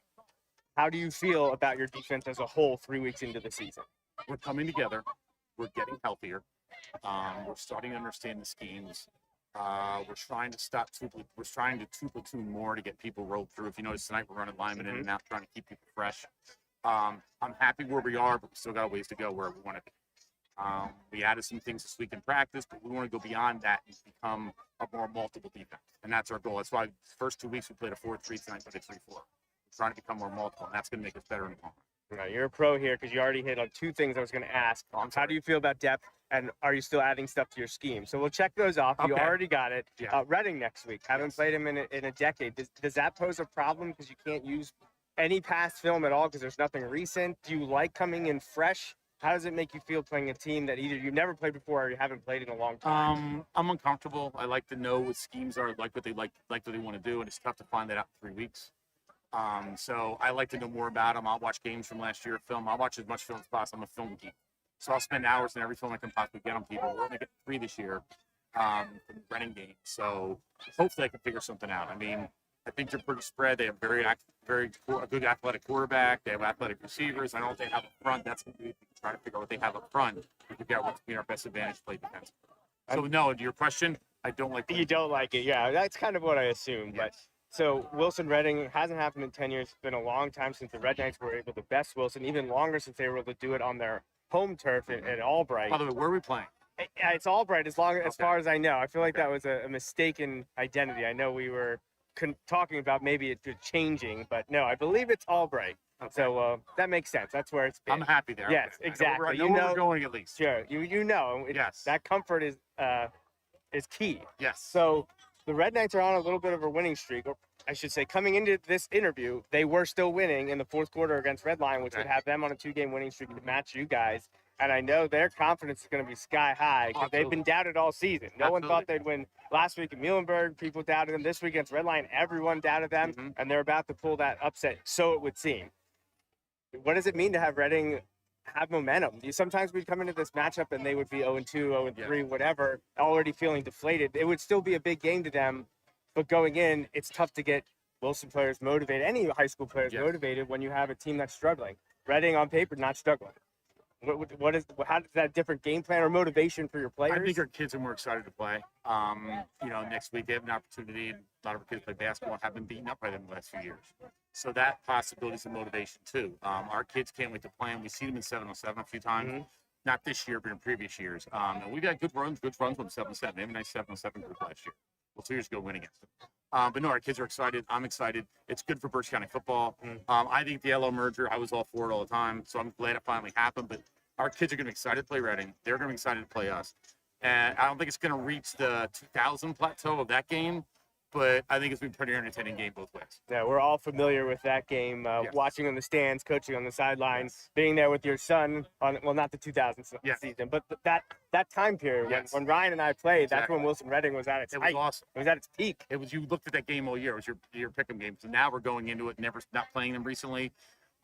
[SPEAKER 2] How do you feel about your defense as a whole 3 weeks into the season?
[SPEAKER 5] We're coming together. We're getting healthier. We're starting to understand the schemes. We're trying to we're trying to two platoon more to get people rolled through. If you notice tonight, we're running linemen in and out, trying to keep people fresh. I'm happy where we are, but we still got a ways to go where we want to be. We added some things this week in practice, but we want to go beyond that and become a more multiple defense. And that's our goal. That's why the first 2 weeks we played a 4-3, tonight we played a 3-4. We're trying to become more multiple, and that's going to make us better in the long run.
[SPEAKER 2] You're a pro here because you already hit on 2 things I was going to ask. How do you feel about depth, and are you still adding stuff to your scheme? So we'll check those off. You
[SPEAKER 5] Okay.
[SPEAKER 2] already got it.
[SPEAKER 5] Yeah.
[SPEAKER 2] Reading next week. Haven't played him in a decade. Does that pose a problem because you can't use any past film at all because there's nothing recent? Do you like coming in fresh? How does it make you feel playing a team that either you've never played before or you haven't played in a long time?
[SPEAKER 5] I'm uncomfortable. I like to know what schemes are, like what they like what they want to do, and it's tough to find that out in 3 weeks. So I like to know more about them. I'll watch games from last year, film. I'll watch as much film as possible. I'm a film geek, so I'll spend hours in every film I can possibly get on people. We're gonna get 3 this year from the Reading game, so hopefully I can figure something out. I mean, I think they're pretty spread. They have a good athletic quarterback. They have athletic receivers. I don't know if they have a front. That's going to be trying to figure out what they have up front to figure out what's been our best advantage play defense. So no, to your question, I don't like.
[SPEAKER 2] You don't like it, yeah. That's kind of what I assumed.
[SPEAKER 5] Yes.
[SPEAKER 2] But so Wilson Reading hasn't happened in 10 years. It's been a long time since the Red Knights were able to best Wilson. Even longer since they were able to do it on their home turf at Albright.
[SPEAKER 5] By the way, where are we playing?
[SPEAKER 2] It's Albright as
[SPEAKER 5] Okay.
[SPEAKER 2] far as I know. I feel like
[SPEAKER 5] Okay.
[SPEAKER 2] that was a mistaken identity. I know we were talking about maybe it changing, but no, I believe it's Albright.
[SPEAKER 5] Okay.
[SPEAKER 2] So that makes sense. That's where it's been.
[SPEAKER 5] I'm happy there.
[SPEAKER 2] Yes,
[SPEAKER 5] I know
[SPEAKER 2] exactly.
[SPEAKER 5] where
[SPEAKER 2] You know-
[SPEAKER 5] we're going at least.
[SPEAKER 2] Sure, you know.
[SPEAKER 5] Yes.
[SPEAKER 2] That comfort is key.
[SPEAKER 5] Yes.
[SPEAKER 2] So the Red Knights are on a little bit of a winning streak, or I should say, coming into this interview, they were still winning in the fourth quarter against Redline, which would
[SPEAKER 5] Okay.
[SPEAKER 2] have them on a 2-game winning streak to match you guys. And I know their confidence is going to be sky high because they've been doubted all season. No one thought they'd win last week at Muhlenberg. People doubted them. This week against Redline, everyone doubted them,
[SPEAKER 5] Mhm.
[SPEAKER 2] and they're about to pull that upset, so it would seem. What does it mean to have Reading have momentum? Sometimes we'd come into this matchup and they would be 0-2, 0-3, whatever, already feeling deflated. It would still be a big game to them, but going in, it's tough to get Wilson players motivated, any high school players motivated when you have a team that's struggling. Reading on paper, not struggling. How does that different game plan or motivation for your players?
[SPEAKER 5] I think our kids are more excited to play. Next week they have an opportunity. A lot of our kids play basketball, have been beaten up by them the last few years. So that possibility is a motivation too. Our kids can't wait to play them. We see them in 7-on-7 a few times. Not this year, but in previous years. And we've had good runs with 7-on-7. They have a nice 7-on-7 group last year. Well, 2 years ago, win against them. But no, our kids are excited. I'm excited. It's good for Berks County football. I think the LO merger, I was all for it all the time. So I'm glad it finally happened. But our kids are going to be excited to play Reading. They're going to be excited to play us. And I don't think it's going to reach the 2000 plateau of that game. But I think it's been a pretty entertaining game both ways.
[SPEAKER 2] Yeah, we're all familiar with that game, watching on the stands, coaching on the sidelines, being there with your son on, well, not the 2000 season, but that time period when Ryan and I played, that's when Wilson Reading was at its height.
[SPEAKER 5] It was awesome.
[SPEAKER 2] It was at its peak.
[SPEAKER 5] It was, you looked at that game all year. It was your pick'em game. So now we're going into it, not playing them recently.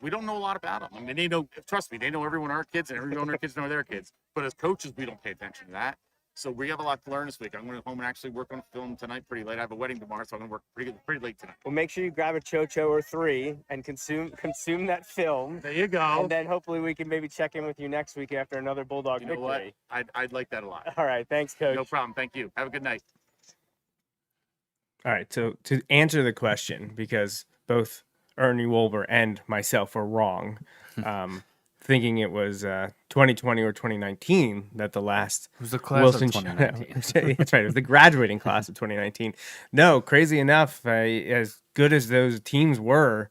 [SPEAKER 5] We don't know a lot about them. I mean, they know, trust me, they know everyone, our kids, and everyone our kids know their kids. But as coaches, we don't pay attention to that. So we have a lot to learn this week. I'm going to go home and actually work on a film tonight pretty late. I have a wedding tomorrow, so I'm going to work pretty late tonight.
[SPEAKER 2] Well, make sure you grab a Chocho or 3 and consume that film.
[SPEAKER 5] There you go.
[SPEAKER 2] And then hopefully we can maybe check in with you next week after another Bulldog
[SPEAKER 5] You know
[SPEAKER 2] victory.
[SPEAKER 5] what? I'd like that a lot.
[SPEAKER 2] All right. Thanks, Coach.
[SPEAKER 5] No problem. Thank you. Have a good night.
[SPEAKER 2] All right. So to answer the question, because both Ernie Wolver and myself were wrong, thinking it was 2020 or 2019 that the last
[SPEAKER 3] It was the class
[SPEAKER 2] Wilson
[SPEAKER 3] of 2019.
[SPEAKER 2] That's right. It was the graduating class of 2019. No, crazy enough, as good as those teams were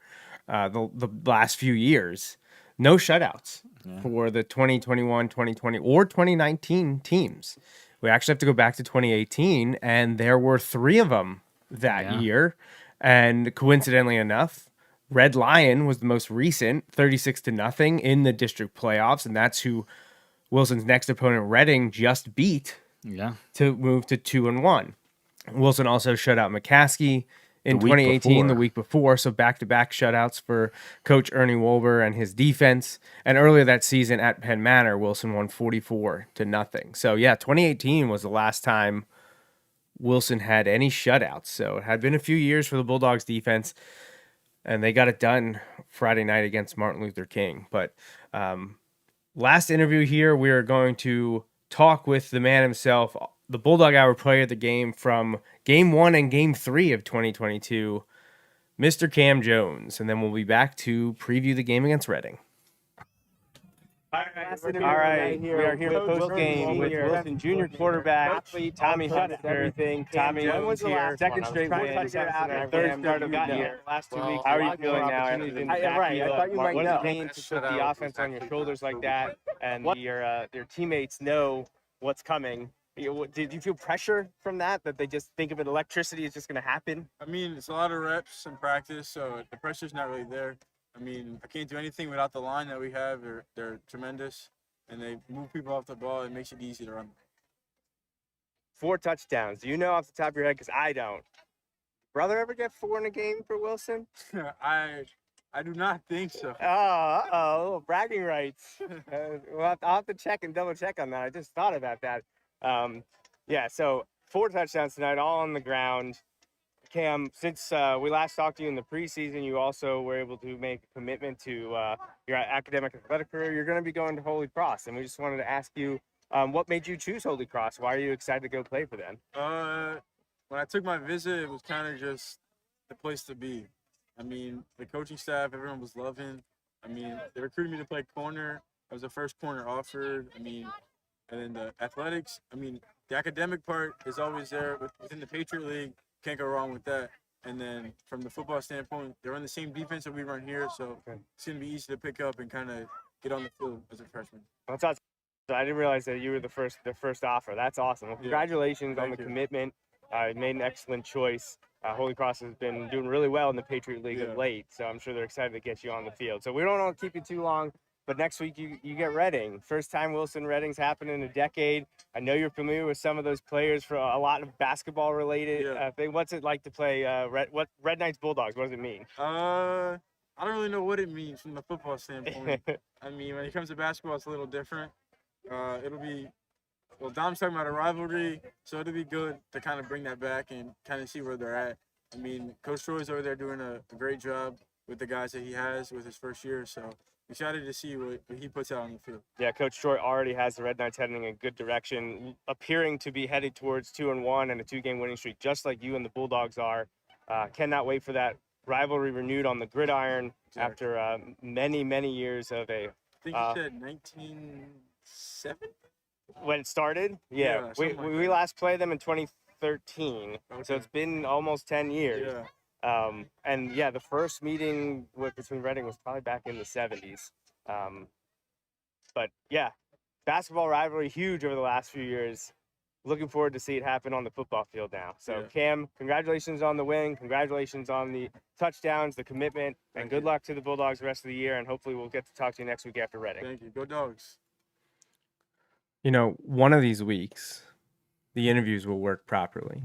[SPEAKER 2] the last few years, no shutouts for the 2021, 2020, or 2019 teams. We actually have to go back to 2018, and there were 3 of them that
[SPEAKER 3] Yeah.
[SPEAKER 2] year. And coincidentally enough, Red Lion was the most recent, 36-0 in the district playoffs, and that's who Wilson's next opponent, Reading, just beat
[SPEAKER 3] Yeah.
[SPEAKER 2] to move to 2-1. Wilson also shut out McCaskey in
[SPEAKER 3] The week
[SPEAKER 2] 2018, the
[SPEAKER 3] before.
[SPEAKER 2] week before, so back-to-back shutouts for Coach Ernie Wolber and his defense. And earlier that season at Penn Manor, Wilson won 44-0. So yeah, 2018 was the last time Wilson had any shutouts. So it had been a few years for the Bulldogs defense, and they got it done Friday night against Martin Luther King. But last interview here, we are going to talk with the man himself, the Bulldog Hour player of the game from Game 1 and Game 3 of 2022, Mr. Cam Jones. And then we'll be back to preview the game against Reading. All right, we are here post game with Wilson Junior quarterback Tommy Hutzer. Tommy, when was the last second straight win? Third start of the year. Last 2 weeks. How are you feeling now? Right, I thought you might know. What does it mean to put the offense on your shoulders like that, and your teammates know what's coming? Did you feel pressure from that they just think of it, electricity is just going to happen?
[SPEAKER 4] I mean, it's a lot of reps and practice, so the pressure's not really there. I mean, I can't do anything without the line that we have. They're tremendous, and they move people off the ball. It makes it easy to run.
[SPEAKER 2] 4 touchdowns. Do you know off the top of your head? Because I don't. Brother ever get 4 in a game for Wilson?
[SPEAKER 4] I do not think so.
[SPEAKER 2] Little bragging rights. I'll have to check and double check on that. I just thought about that. Yeah, so 4 touchdowns tonight, all on the ground. Cam, since we last talked to you in the preseason, you also were able to make a commitment to your academic and athletic career. You're going to be going to Holy Cross, and we just wanted to ask you, what made you choose Holy Cross? Why are you excited to go play for them?
[SPEAKER 4] When I took my visit, it was kind of just the place to be. I mean, the coaching staff, everyone was loving. I mean, they recruited me to play corner. I was the first corner offered. I mean, and then the athletics, I mean, the academic part is always there within the Patriot League. Can't go wrong with that. And then from the football standpoint, they're on the same defense that we run here, so it's going to be easy to pick up and kind of get on the field as a freshman.
[SPEAKER 2] That's awesome. I didn't realize that you were the first offer. That's awesome. Well, congratulations on the commitment. You made an excellent choice. Holy Cross has been doing really well in the Patriot League of late, so I'm sure they're excited to get you on the field. So we don't want to keep you too long, but next week you get Reading. First time Wilson Reading's happened in a decade. I know you're familiar with some of those players for a lot of basketball-related things. What's it like to play Red Knights Bulldogs? What does it mean?
[SPEAKER 4] I don't really know what it means from the football standpoint. I mean, when it comes to basketball, it's a little different. It'll be – well, Dom's talking about a rivalry, so it'll be good to kind of bring that back and kind of see where they're at. I mean, Coach Troy's over there doing a great job with the guys that he has with his first year, so excited to see what he puts out on the field. Yeah, Coach Troy already has the Red Knights heading in a good direction, appearing to be headed towards 2-1 and a 2-game winning streak, just like you and the Bulldogs are. Cannot wait for that rivalry renewed on the gridiron after many, many years of a. I think you said 1970 when it started. Yeah, we last played them in 2013, so it's been almost 10 years. Yeah. And yeah, the first meeting between Reading was probably back in the 70s. But yeah, basketball rivalry huge over the last few years. Looking forward to see it happen on the football field now. So Cam, congratulations on the win. Congratulations on the touchdowns, the commitment, and good luck to the Bulldogs the rest of the year. And hopefully we'll get to talk to you next week after Reading. Thank you. Go Dogs.
[SPEAKER 2] You know, one of these weeks, the interviews will work properly.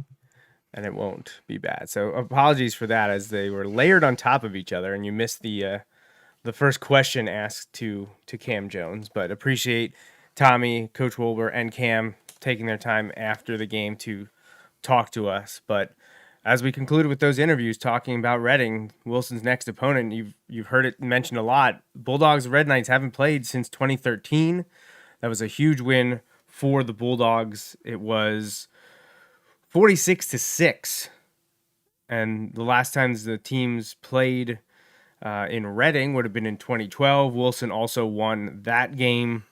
[SPEAKER 2] And it won't be bad. So apologies for that, as they were layered on top of each other, and you missed the first question asked to Cam Jones. But appreciate Tommy, Coach Wolber, and Cam taking their time after the game to talk to us. But as we concluded with those interviews, talking about Reading, Wilson's next opponent, you've heard it mentioned a lot. Bulldogs Red Knights haven't played since 2013. That was a huge win for the Bulldogs. It was 46-6, and the last times the teams played in Reading would have been in 2012. Wilson also won that game.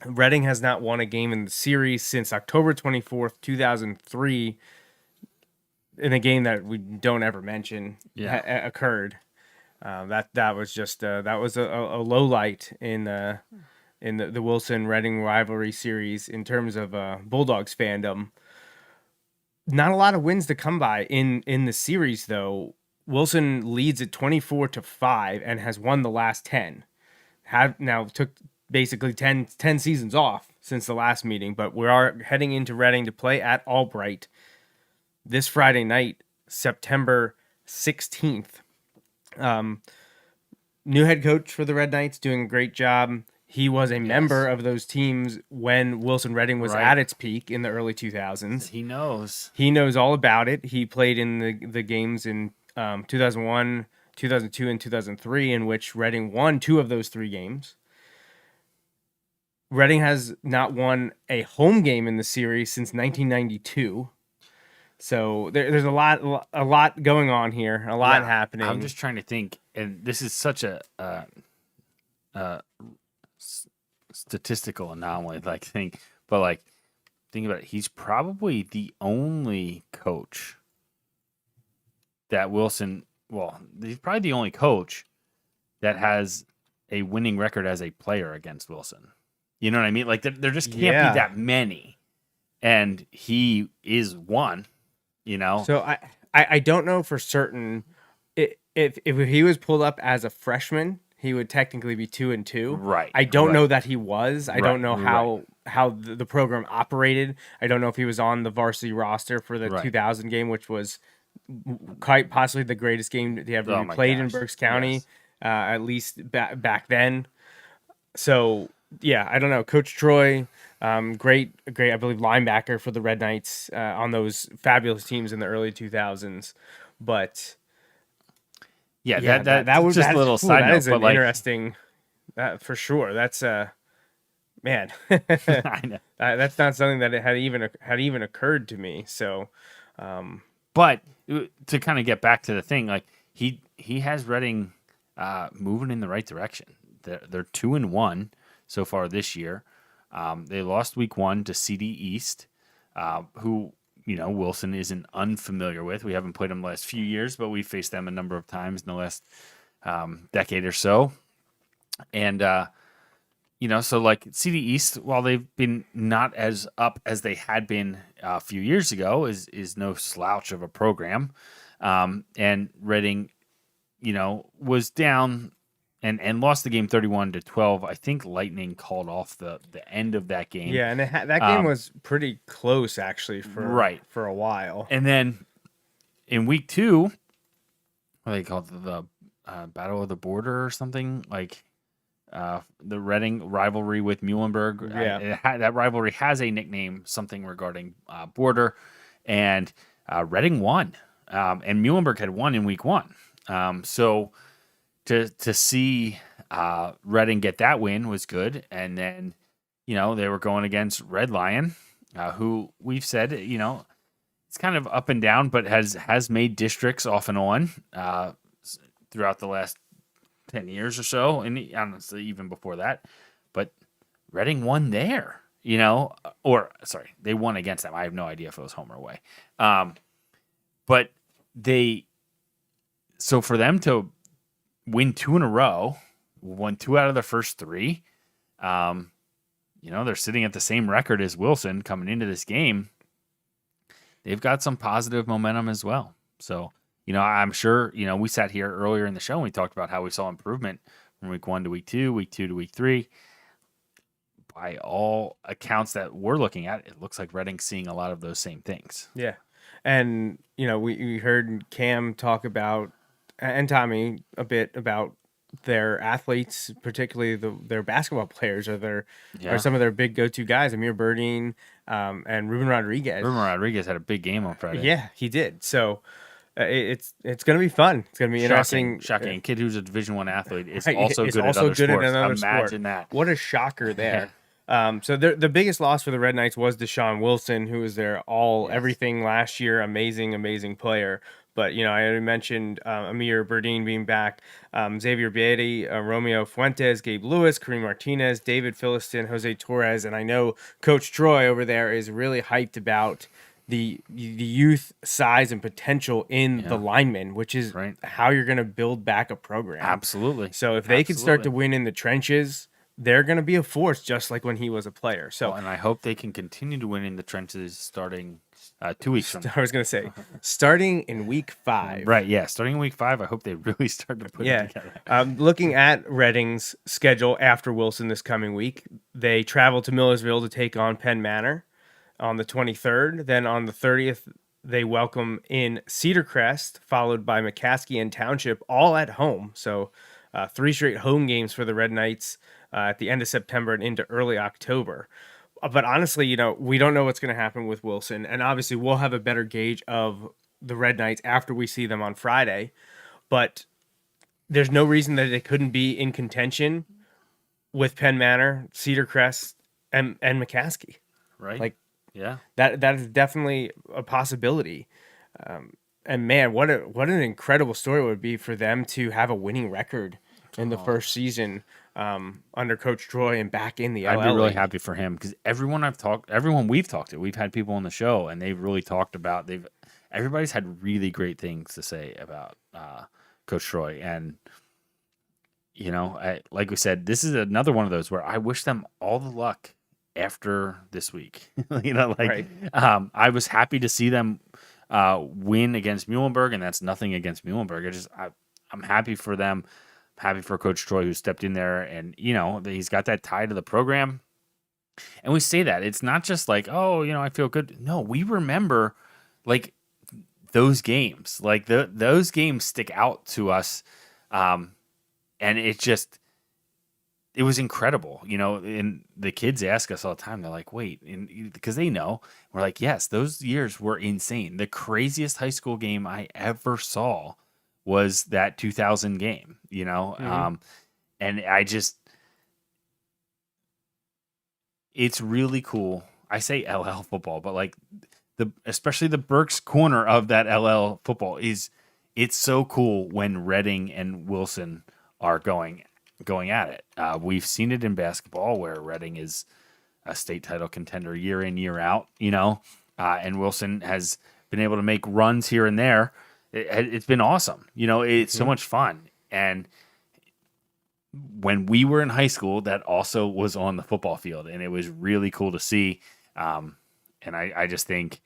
[SPEAKER 2] Reading has not won a game in the series since October 24th, 2003, in a game that we don't ever mention occurred. That was just that was a low light in the Wilson Reading rivalry series in terms of Bulldogs fandom. Not a lot of wins to come by in the series, though. Wilson leads at 24-5 and has won the last 10. Took basically 10 seasons off since the last meeting, but we are heading into Reading to play at Albright this Friday night, September 16th. New head coach for the Red Knights, doing a great job. He was a member of those teams when Wilson Reading was at its peak in the early 2000s.
[SPEAKER 3] He knows.
[SPEAKER 2] He knows all about it. He played in the games in 2001, 2002, and 2003, in which Reading won 2 of those 3 games. Reading has not won a home game in the series since 1992. So there's a lot going on here, a lot happening.
[SPEAKER 3] I'm just trying to think, and this is such a statistical anomaly, think about it. He's probably the only coach that Wilson. Well, he's probably the only coach that has a winning record as a player against Wilson. You know what I mean? There just can't be that many, and he is one.
[SPEAKER 2] So I don't know for certain if he was pulled up as a freshman, he would technically be 2-2.
[SPEAKER 3] Right.
[SPEAKER 2] I don't know that he was. I don't know how the program operated. I don't know if he was on the varsity roster for the 2000 game, which was quite possibly the greatest game that he ever played in Berks County, at least back then. So yeah, I don't know. Coach Troy, great, I believe, linebacker for the Red Knights on those fabulous teams in the early 2000s. But
[SPEAKER 3] that was just a little side note.
[SPEAKER 2] That is an interesting, for sure. That's man.
[SPEAKER 3] I know.
[SPEAKER 2] That's not something that it had even occurred to me. So,
[SPEAKER 3] but to kind of get back to the thing, he has Reading moving in the right direction. They're 2-1 so far this year. They lost week 1 to CD East, who Wilson isn't unfamiliar with. We haven't played them the last few years, but we faced them a number of times in the last decade or so. And so CD East, while they've been not as up as they had been a few years ago, is no slouch of a program. And Reading, was down and lost the game 31-12. I think Lightning called off the end of that game.
[SPEAKER 2] Yeah, and that game was pretty close actually for a while.
[SPEAKER 3] And then in week 2, what they called the Battle of the Border or something, the Reading rivalry with Muhlenberg.
[SPEAKER 2] Yeah.
[SPEAKER 3] That rivalry has a nickname, something regarding border, and Reading won, and Muhlenberg had won in week 1. So to see Reading get that win was good. And then, they were going against Red Lion, who we've said, it's kind of up and down, but has made districts off and on throughout the last 10 years or so, and honestly, even before that. But Reading won there, they won against them. I have no idea if it was home or away. But so for them to win 2 in a row, won 2 out of their first 3. They're sitting at the same record as Wilson coming into this game. They've got some positive momentum as well. So, I'm sure, we sat here earlier in the show and we talked about how we saw improvement from week 1 to week 2, week 2 to week 3. By all accounts that we're looking at, it looks like Reading's seeing a lot of those same things.
[SPEAKER 2] Yeah. And, we heard Cam talk about, and Tommy, a bit about their athletes, particularly their basketball players, are some of their big go-to guys. Amir Burdine and Ruben Rodriguez.
[SPEAKER 3] Ruben Rodriguez had a big game on Friday.
[SPEAKER 2] Yeah, he did. So it's going to be fun. It's going to be interesting.
[SPEAKER 3] Shocking. A kid who's a Division I athlete is
[SPEAKER 2] Right,
[SPEAKER 3] also good at other sports. Imagine that.
[SPEAKER 2] What a shocker there. So the biggest loss for the Red Knights was Deshaun Wilson, who was their everything last year. Amazing player. But, I already mentioned Amir Burdine being back, Xavier Beatty, Romeo Fuentes, Gabe Lewis, Kareem Martinez, David Philiston, Jose Torres. And I know Coach Troy over there is really hyped about the youth size and potential in the linemen, which is how you're going to build back a program.
[SPEAKER 3] Absolutely.
[SPEAKER 2] So if they can start to win in the trenches, they're going to be a force just like when he was a player. So
[SPEAKER 3] and I hope they can continue to win in the trenches starting 2 weeks from now.
[SPEAKER 2] I was going to say, starting in week 5.
[SPEAKER 3] Right, yeah. Starting in week 5, I hope they really start to put it together.
[SPEAKER 2] Looking at Reading's schedule after Wilson this coming week, they travel to Millersville to take on Penn Manor on the 23rd. Then on the 30th, they welcome in Cedar Crest, followed by McCaskey and Township, all at home. So 3 straight home games for the Red Knights at the end of September and into early October. But honestly, we don't know what's going to happen with Wilson. And obviously, we'll have a better gauge of the Red Knights after we see them on Friday. But there's no reason that they couldn't be in contention with Penn Manor, Cedar Crest, and McCaskey.
[SPEAKER 3] Right.
[SPEAKER 2] Like,
[SPEAKER 3] yeah.
[SPEAKER 2] That is definitely a possibility. And man, what an incredible story it would be for them to have a winning record in the first season under Coach Troy and back in the LL.
[SPEAKER 3] I'd be really
[SPEAKER 2] League.
[SPEAKER 3] happy for him because everyone we've talked to, we've had people on the show and they've really talked about everybody's had really great things to say about Coach Troy. And like we said, this is another one of those where I wish them all the luck after this week.
[SPEAKER 2] Right.
[SPEAKER 3] I was happy to see them win against Muhlenberg, and that's nothing against Muhlenberg. I'm happy for them. Happy for Coach Troy who stepped in there, and he's got that tie to the program. And we say that it's not just like, I feel good. No, we remember like those games. Like those games stick out to us, and it was incredible, and the kids ask us all the time. They're like, wait, because they know. We're like, yes, those years were insane. The craziest high school game I ever saw was that 2000 game, and it's really cool. I say LL football, but like especially the Berks corner of that LL football it's so cool when Reading and Wilson are going at it. We've seen it in basketball where Reading is a state title contender year in, year out, and Wilson has been able to make runs here and there. It's been awesome. It's so much fun. And when we were in high school, that also was on the football field, and it was really cool to see. And I just think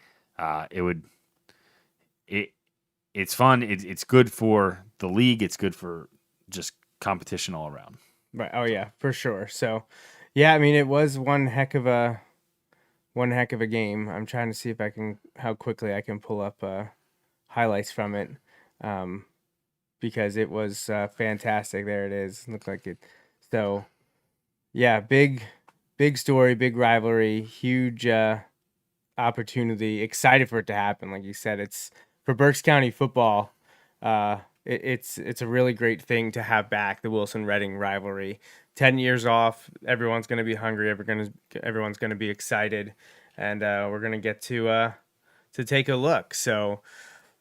[SPEAKER 3] it's fun. It's good for the league. It's good for just competition all around.
[SPEAKER 2] Right. Oh yeah, for sure. So, yeah, I mean, it was one heck of a game. I'm trying to see how quickly I can pull up highlights from it, because it was fantastic. There it is. Looked like it. So, yeah, big story, big rivalry, huge opportunity. Excited for it to happen. Like you said, it's for Berks County football. It's a really great thing to have back the Wilson-Reading rivalry. 10 years off, everyone's going to be hungry. Everyone's going to be excited, and we're going to get to take a look. So,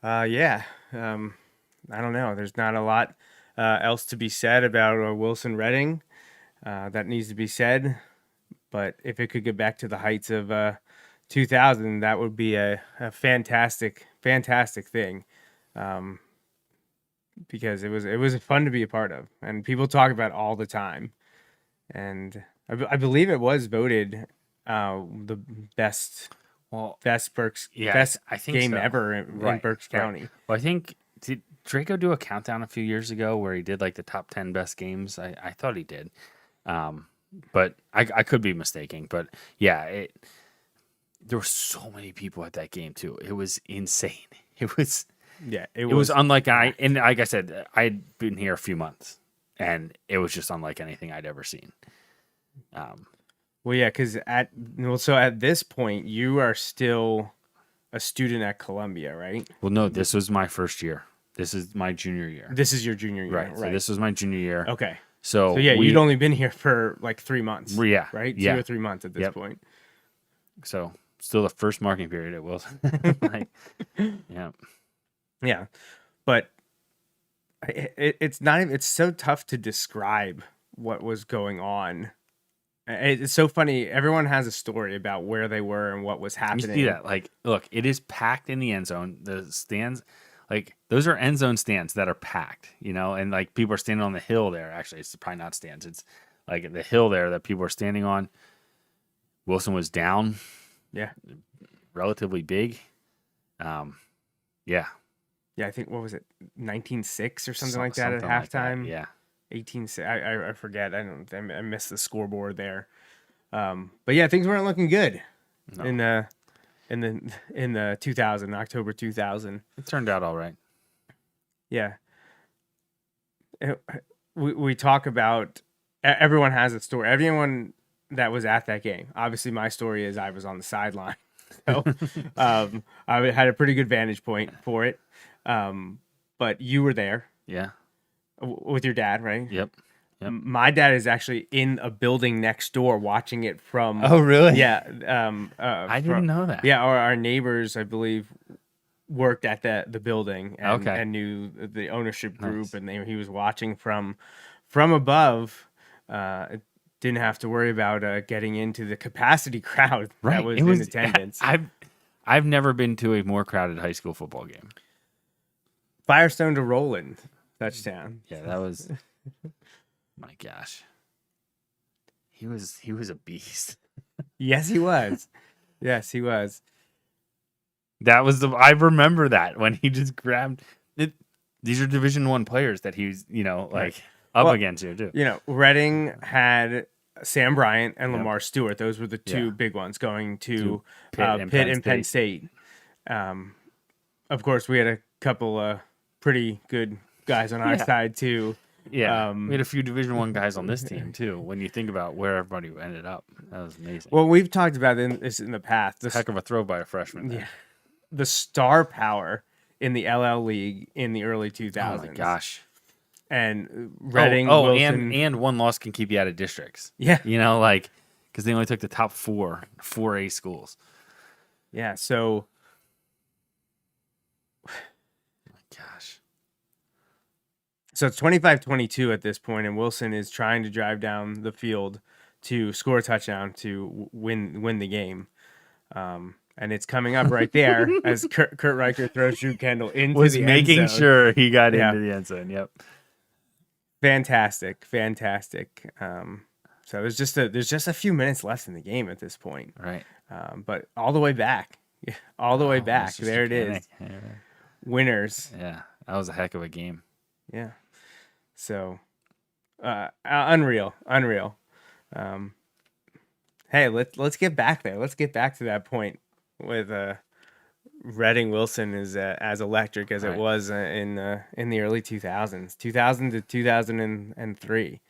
[SPEAKER 2] I don't know. There's not a lot else to be said about Wilson-Reading that needs to be said, but if it could get back to the heights of 2000, that would be a fantastic thing. Because it was fun to be a part of, and people talk about it all the time. And I believe it was voted the best Berks game ever in Berks County.
[SPEAKER 3] Right. Well, I think did Draco do a countdown a few years ago where he did like the top 10 best games? I thought he did, but I could be mistaken. But yeah, there were so many people at that game too. It was insane. It was unlike and like I said, I'd been here a few months, and it was just unlike anything I'd ever seen.
[SPEAKER 2] Well, yeah, because at this point you are still a student at Columbia, right?
[SPEAKER 3] Well, no, this was my first year. This is my junior year.
[SPEAKER 2] This is your junior year,
[SPEAKER 3] right? So this was my junior year.
[SPEAKER 2] Okay.
[SPEAKER 3] So
[SPEAKER 2] yeah, you'd only been here for like 3 months.
[SPEAKER 3] Yeah.
[SPEAKER 2] Right.
[SPEAKER 3] Yeah.
[SPEAKER 2] 2 or 3 months at this point.
[SPEAKER 3] So still the first marking period at Wilson. Yeah.
[SPEAKER 2] Yeah, but it's so tough to describe what was going on. It's so funny. Everyone has a story about where they were and what was happening.
[SPEAKER 3] You see that? Like, look, it is packed in the end zone. The stands, like, those are end zone stands that are packed, and like people are standing on the hill there. Actually, it's probably not stands. It's like the hill there that people were standing on. Wilson was down.
[SPEAKER 2] Yeah.
[SPEAKER 3] Relatively big. Yeah.
[SPEAKER 2] Yeah, I think, what was it, 19-6 or something like that at
[SPEAKER 3] Something like that,
[SPEAKER 2] halftime?
[SPEAKER 3] yeah.
[SPEAKER 2] 18-6. I forget. I missed the scoreboard there. But yeah, things weren't looking good
[SPEAKER 3] No.
[SPEAKER 2] in the 2000, October 2000.
[SPEAKER 3] It turned out all right.
[SPEAKER 2] Yeah. We talk about, everyone has a story. Everyone that was at that game. Obviously, my story is I was on the sideline. So I had a pretty good vantage point for it. But you were there.
[SPEAKER 3] Yeah.
[SPEAKER 2] With your dad, right?
[SPEAKER 3] Yep.
[SPEAKER 2] My dad is actually in a building next door watching it from.
[SPEAKER 3] Oh, really?
[SPEAKER 2] Yeah.
[SPEAKER 3] I didn't know that.
[SPEAKER 2] Yeah, our neighbors, I believe, worked at the building and,
[SPEAKER 3] Okay.
[SPEAKER 2] and knew the ownership group,
[SPEAKER 3] Nice.
[SPEAKER 2] and he was watching from above. Didn't have to worry about getting into the capacity crowd that was in attendance.
[SPEAKER 3] I've never been to a more crowded high school football game.
[SPEAKER 2] Firestone to Roland touchdown.
[SPEAKER 3] Yeah, that was. My gosh, he was a beast.
[SPEAKER 2] Yes, he was. Yes, he was.
[SPEAKER 3] That was I remember that when he just grabbed it. These are Division I players that he's up against here too.
[SPEAKER 2] Reading had Sam Bryant and
[SPEAKER 3] Yep.
[SPEAKER 2] Lamar Stewart. Those were the two
[SPEAKER 3] Yeah.
[SPEAKER 2] big ones going to
[SPEAKER 3] Pitt
[SPEAKER 2] and Penn State. Of course, we had a couple pretty good guys on our
[SPEAKER 3] Yeah.
[SPEAKER 2] side too.
[SPEAKER 3] Yeah, we had a few Division I guys on this team too. When you think about where everybody ended up, that was amazing.
[SPEAKER 2] Well, we've talked about this in the past.
[SPEAKER 3] Heck of a throw by a freshman.
[SPEAKER 2] Yeah, the star power in the LL League in the early 2000s.
[SPEAKER 3] Oh my gosh.
[SPEAKER 2] And Reading,
[SPEAKER 3] Wilson,
[SPEAKER 2] Wilson,
[SPEAKER 3] and one loss can keep you out of districts.
[SPEAKER 2] Yeah.
[SPEAKER 3] Because they only took the top 4A schools.
[SPEAKER 2] Yeah, so.
[SPEAKER 3] Oh my gosh.
[SPEAKER 2] So it's 25-22 at this point, and Wilson is trying to drive down the field to score a touchdown to win the game. And it's coming up right there as Kurt Riker throws Drew Kendall into
[SPEAKER 3] Was
[SPEAKER 2] the
[SPEAKER 3] making
[SPEAKER 2] end zone.
[SPEAKER 3] sure he got
[SPEAKER 2] Yeah.
[SPEAKER 3] into the end zone. Yep.
[SPEAKER 2] Fantastic. So there's just a few minutes left in the game at this point.
[SPEAKER 3] Right.
[SPEAKER 2] But all the way back. All the way back.
[SPEAKER 3] It's just
[SPEAKER 2] There it is.
[SPEAKER 3] beginning.
[SPEAKER 2] Winners.
[SPEAKER 3] Yeah. That was a heck of a game.
[SPEAKER 2] Yeah. So unreal. Hey, let's get back there. Let's get back to that point with Reading Wilson is as electric as it
[SPEAKER 3] Right.
[SPEAKER 2] was in the early 2000s, 2000 to 2003.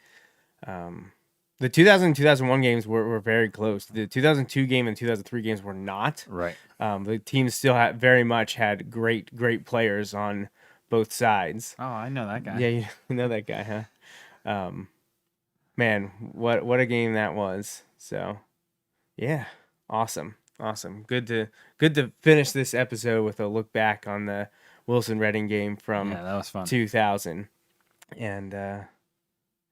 [SPEAKER 2] The 2000 and 2001 games were very close. The 2002 game and 2003 games were not.
[SPEAKER 3] Right.
[SPEAKER 2] The teams still very much had great players on both sides.
[SPEAKER 3] Oh, I know that guy.
[SPEAKER 2] Yeah, you know that guy, huh? Man, what a game that was. So, yeah, awesome. Good to finish this episode with a look back on the Wilson Reading game from
[SPEAKER 3] Yeah, that was fun. 2000.
[SPEAKER 2] And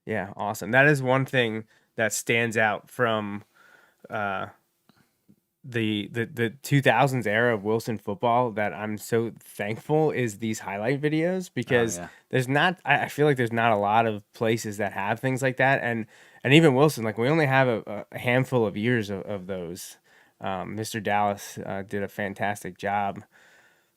[SPEAKER 2] yeah, awesome. That is one thing that stands out from the 2000s era of Wilson football that I'm so thankful is these highlight videos, because there's not, I feel like there's not a lot of places that have things like that. And even Wilson, like, we only have a handful of years of those. Mr. Dallas did a fantastic job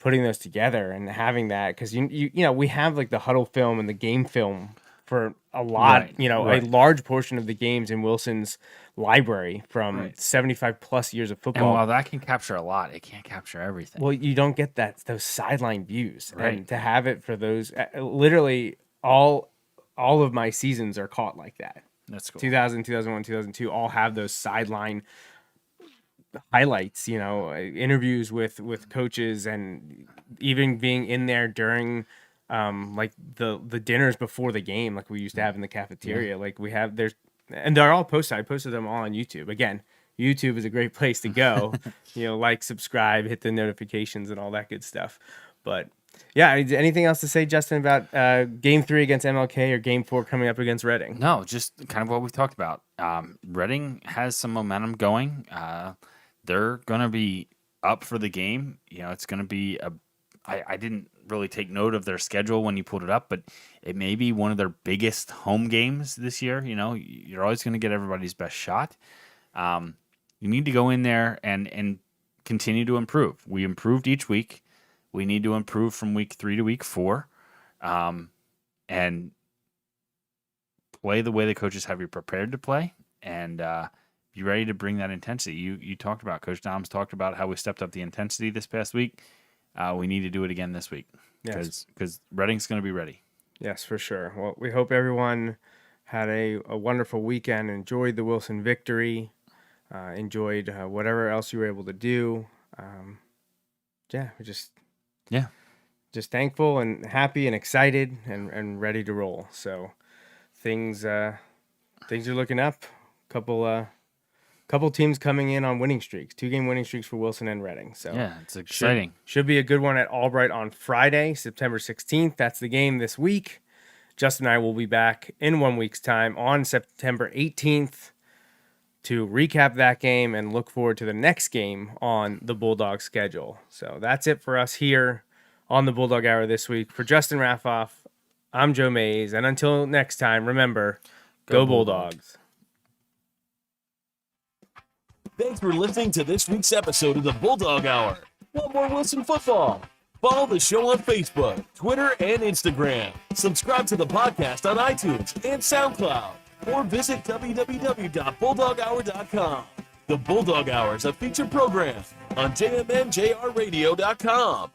[SPEAKER 2] putting those together and having that, because you know, we have like the huddle film and the game film for a lot,
[SPEAKER 3] Right,
[SPEAKER 2] a large portion of the games in Wilson's library from 75 plus years of football.
[SPEAKER 3] And while that can capture a lot, it can't capture everything.
[SPEAKER 2] Well, you don't get those sideline views,
[SPEAKER 3] Right.
[SPEAKER 2] and to have it for those, literally all of my seasons are caught like that.
[SPEAKER 3] That's cool.
[SPEAKER 2] 2000, 2001, 2002 all have those sideline highlights, interviews with coaches, and even being in there during like the dinners before the game, like we used to have in the cafeteria. Like we have and they're all posted. I posted them all on YouTube. Again, YouTube is a great place to go. Like, subscribe, hit the notifications, and all that good stuff. But yeah, anything else to say, Justin, about Game 3 against MLK or Game 4 coming up against Reading?
[SPEAKER 3] No, just kind of what we talked about. Reading has some momentum going. They're going to be up for the game. It's going to be I didn't really take note of their schedule when you pulled it up, but it may be one of their biggest home games this year. You know, you're always going to get everybody's best shot. You need to go in there and continue to improve. We improved each week. We need to improve from week 3 to week 4, and play the way the coaches have you prepared to play, and be ready to bring that intensity. You talked about, Coach Dom's talked about how we stepped up the intensity this past week. We need to do it again this week because Reading's going to be ready.
[SPEAKER 2] Yes, for sure. Well, we hope everyone had a wonderful weekend, enjoyed the Wilson victory, enjoyed whatever else you were able to do. We're just thankful and happy and excited and ready to roll. So things are looking up. Couple teams coming in on winning streaks, 2-game winning streaks for Wilson and Reading. So
[SPEAKER 3] yeah, it's exciting.
[SPEAKER 2] Should be a good one at Albright on Friday, September 16th. That's the game this week. Justin and I will be back in 1 week's time on September 18th to recap that game and look forward to the next game on the Bulldog schedule. So that's it for us here on the Bulldog Hour this week. For Justin Raffoff, I'm Joe Mays. And until next time, remember, go Bulldogs.
[SPEAKER 1] Thanks for listening to this week's episode of the Bulldog Hour. Want more Wilson football? Follow the show on Facebook, Twitter, and Instagram. Subscribe to the podcast on iTunes and SoundCloud, or visit www.bulldoghour.com. The Bulldog Hour is a featured program on jmnjrradio.com.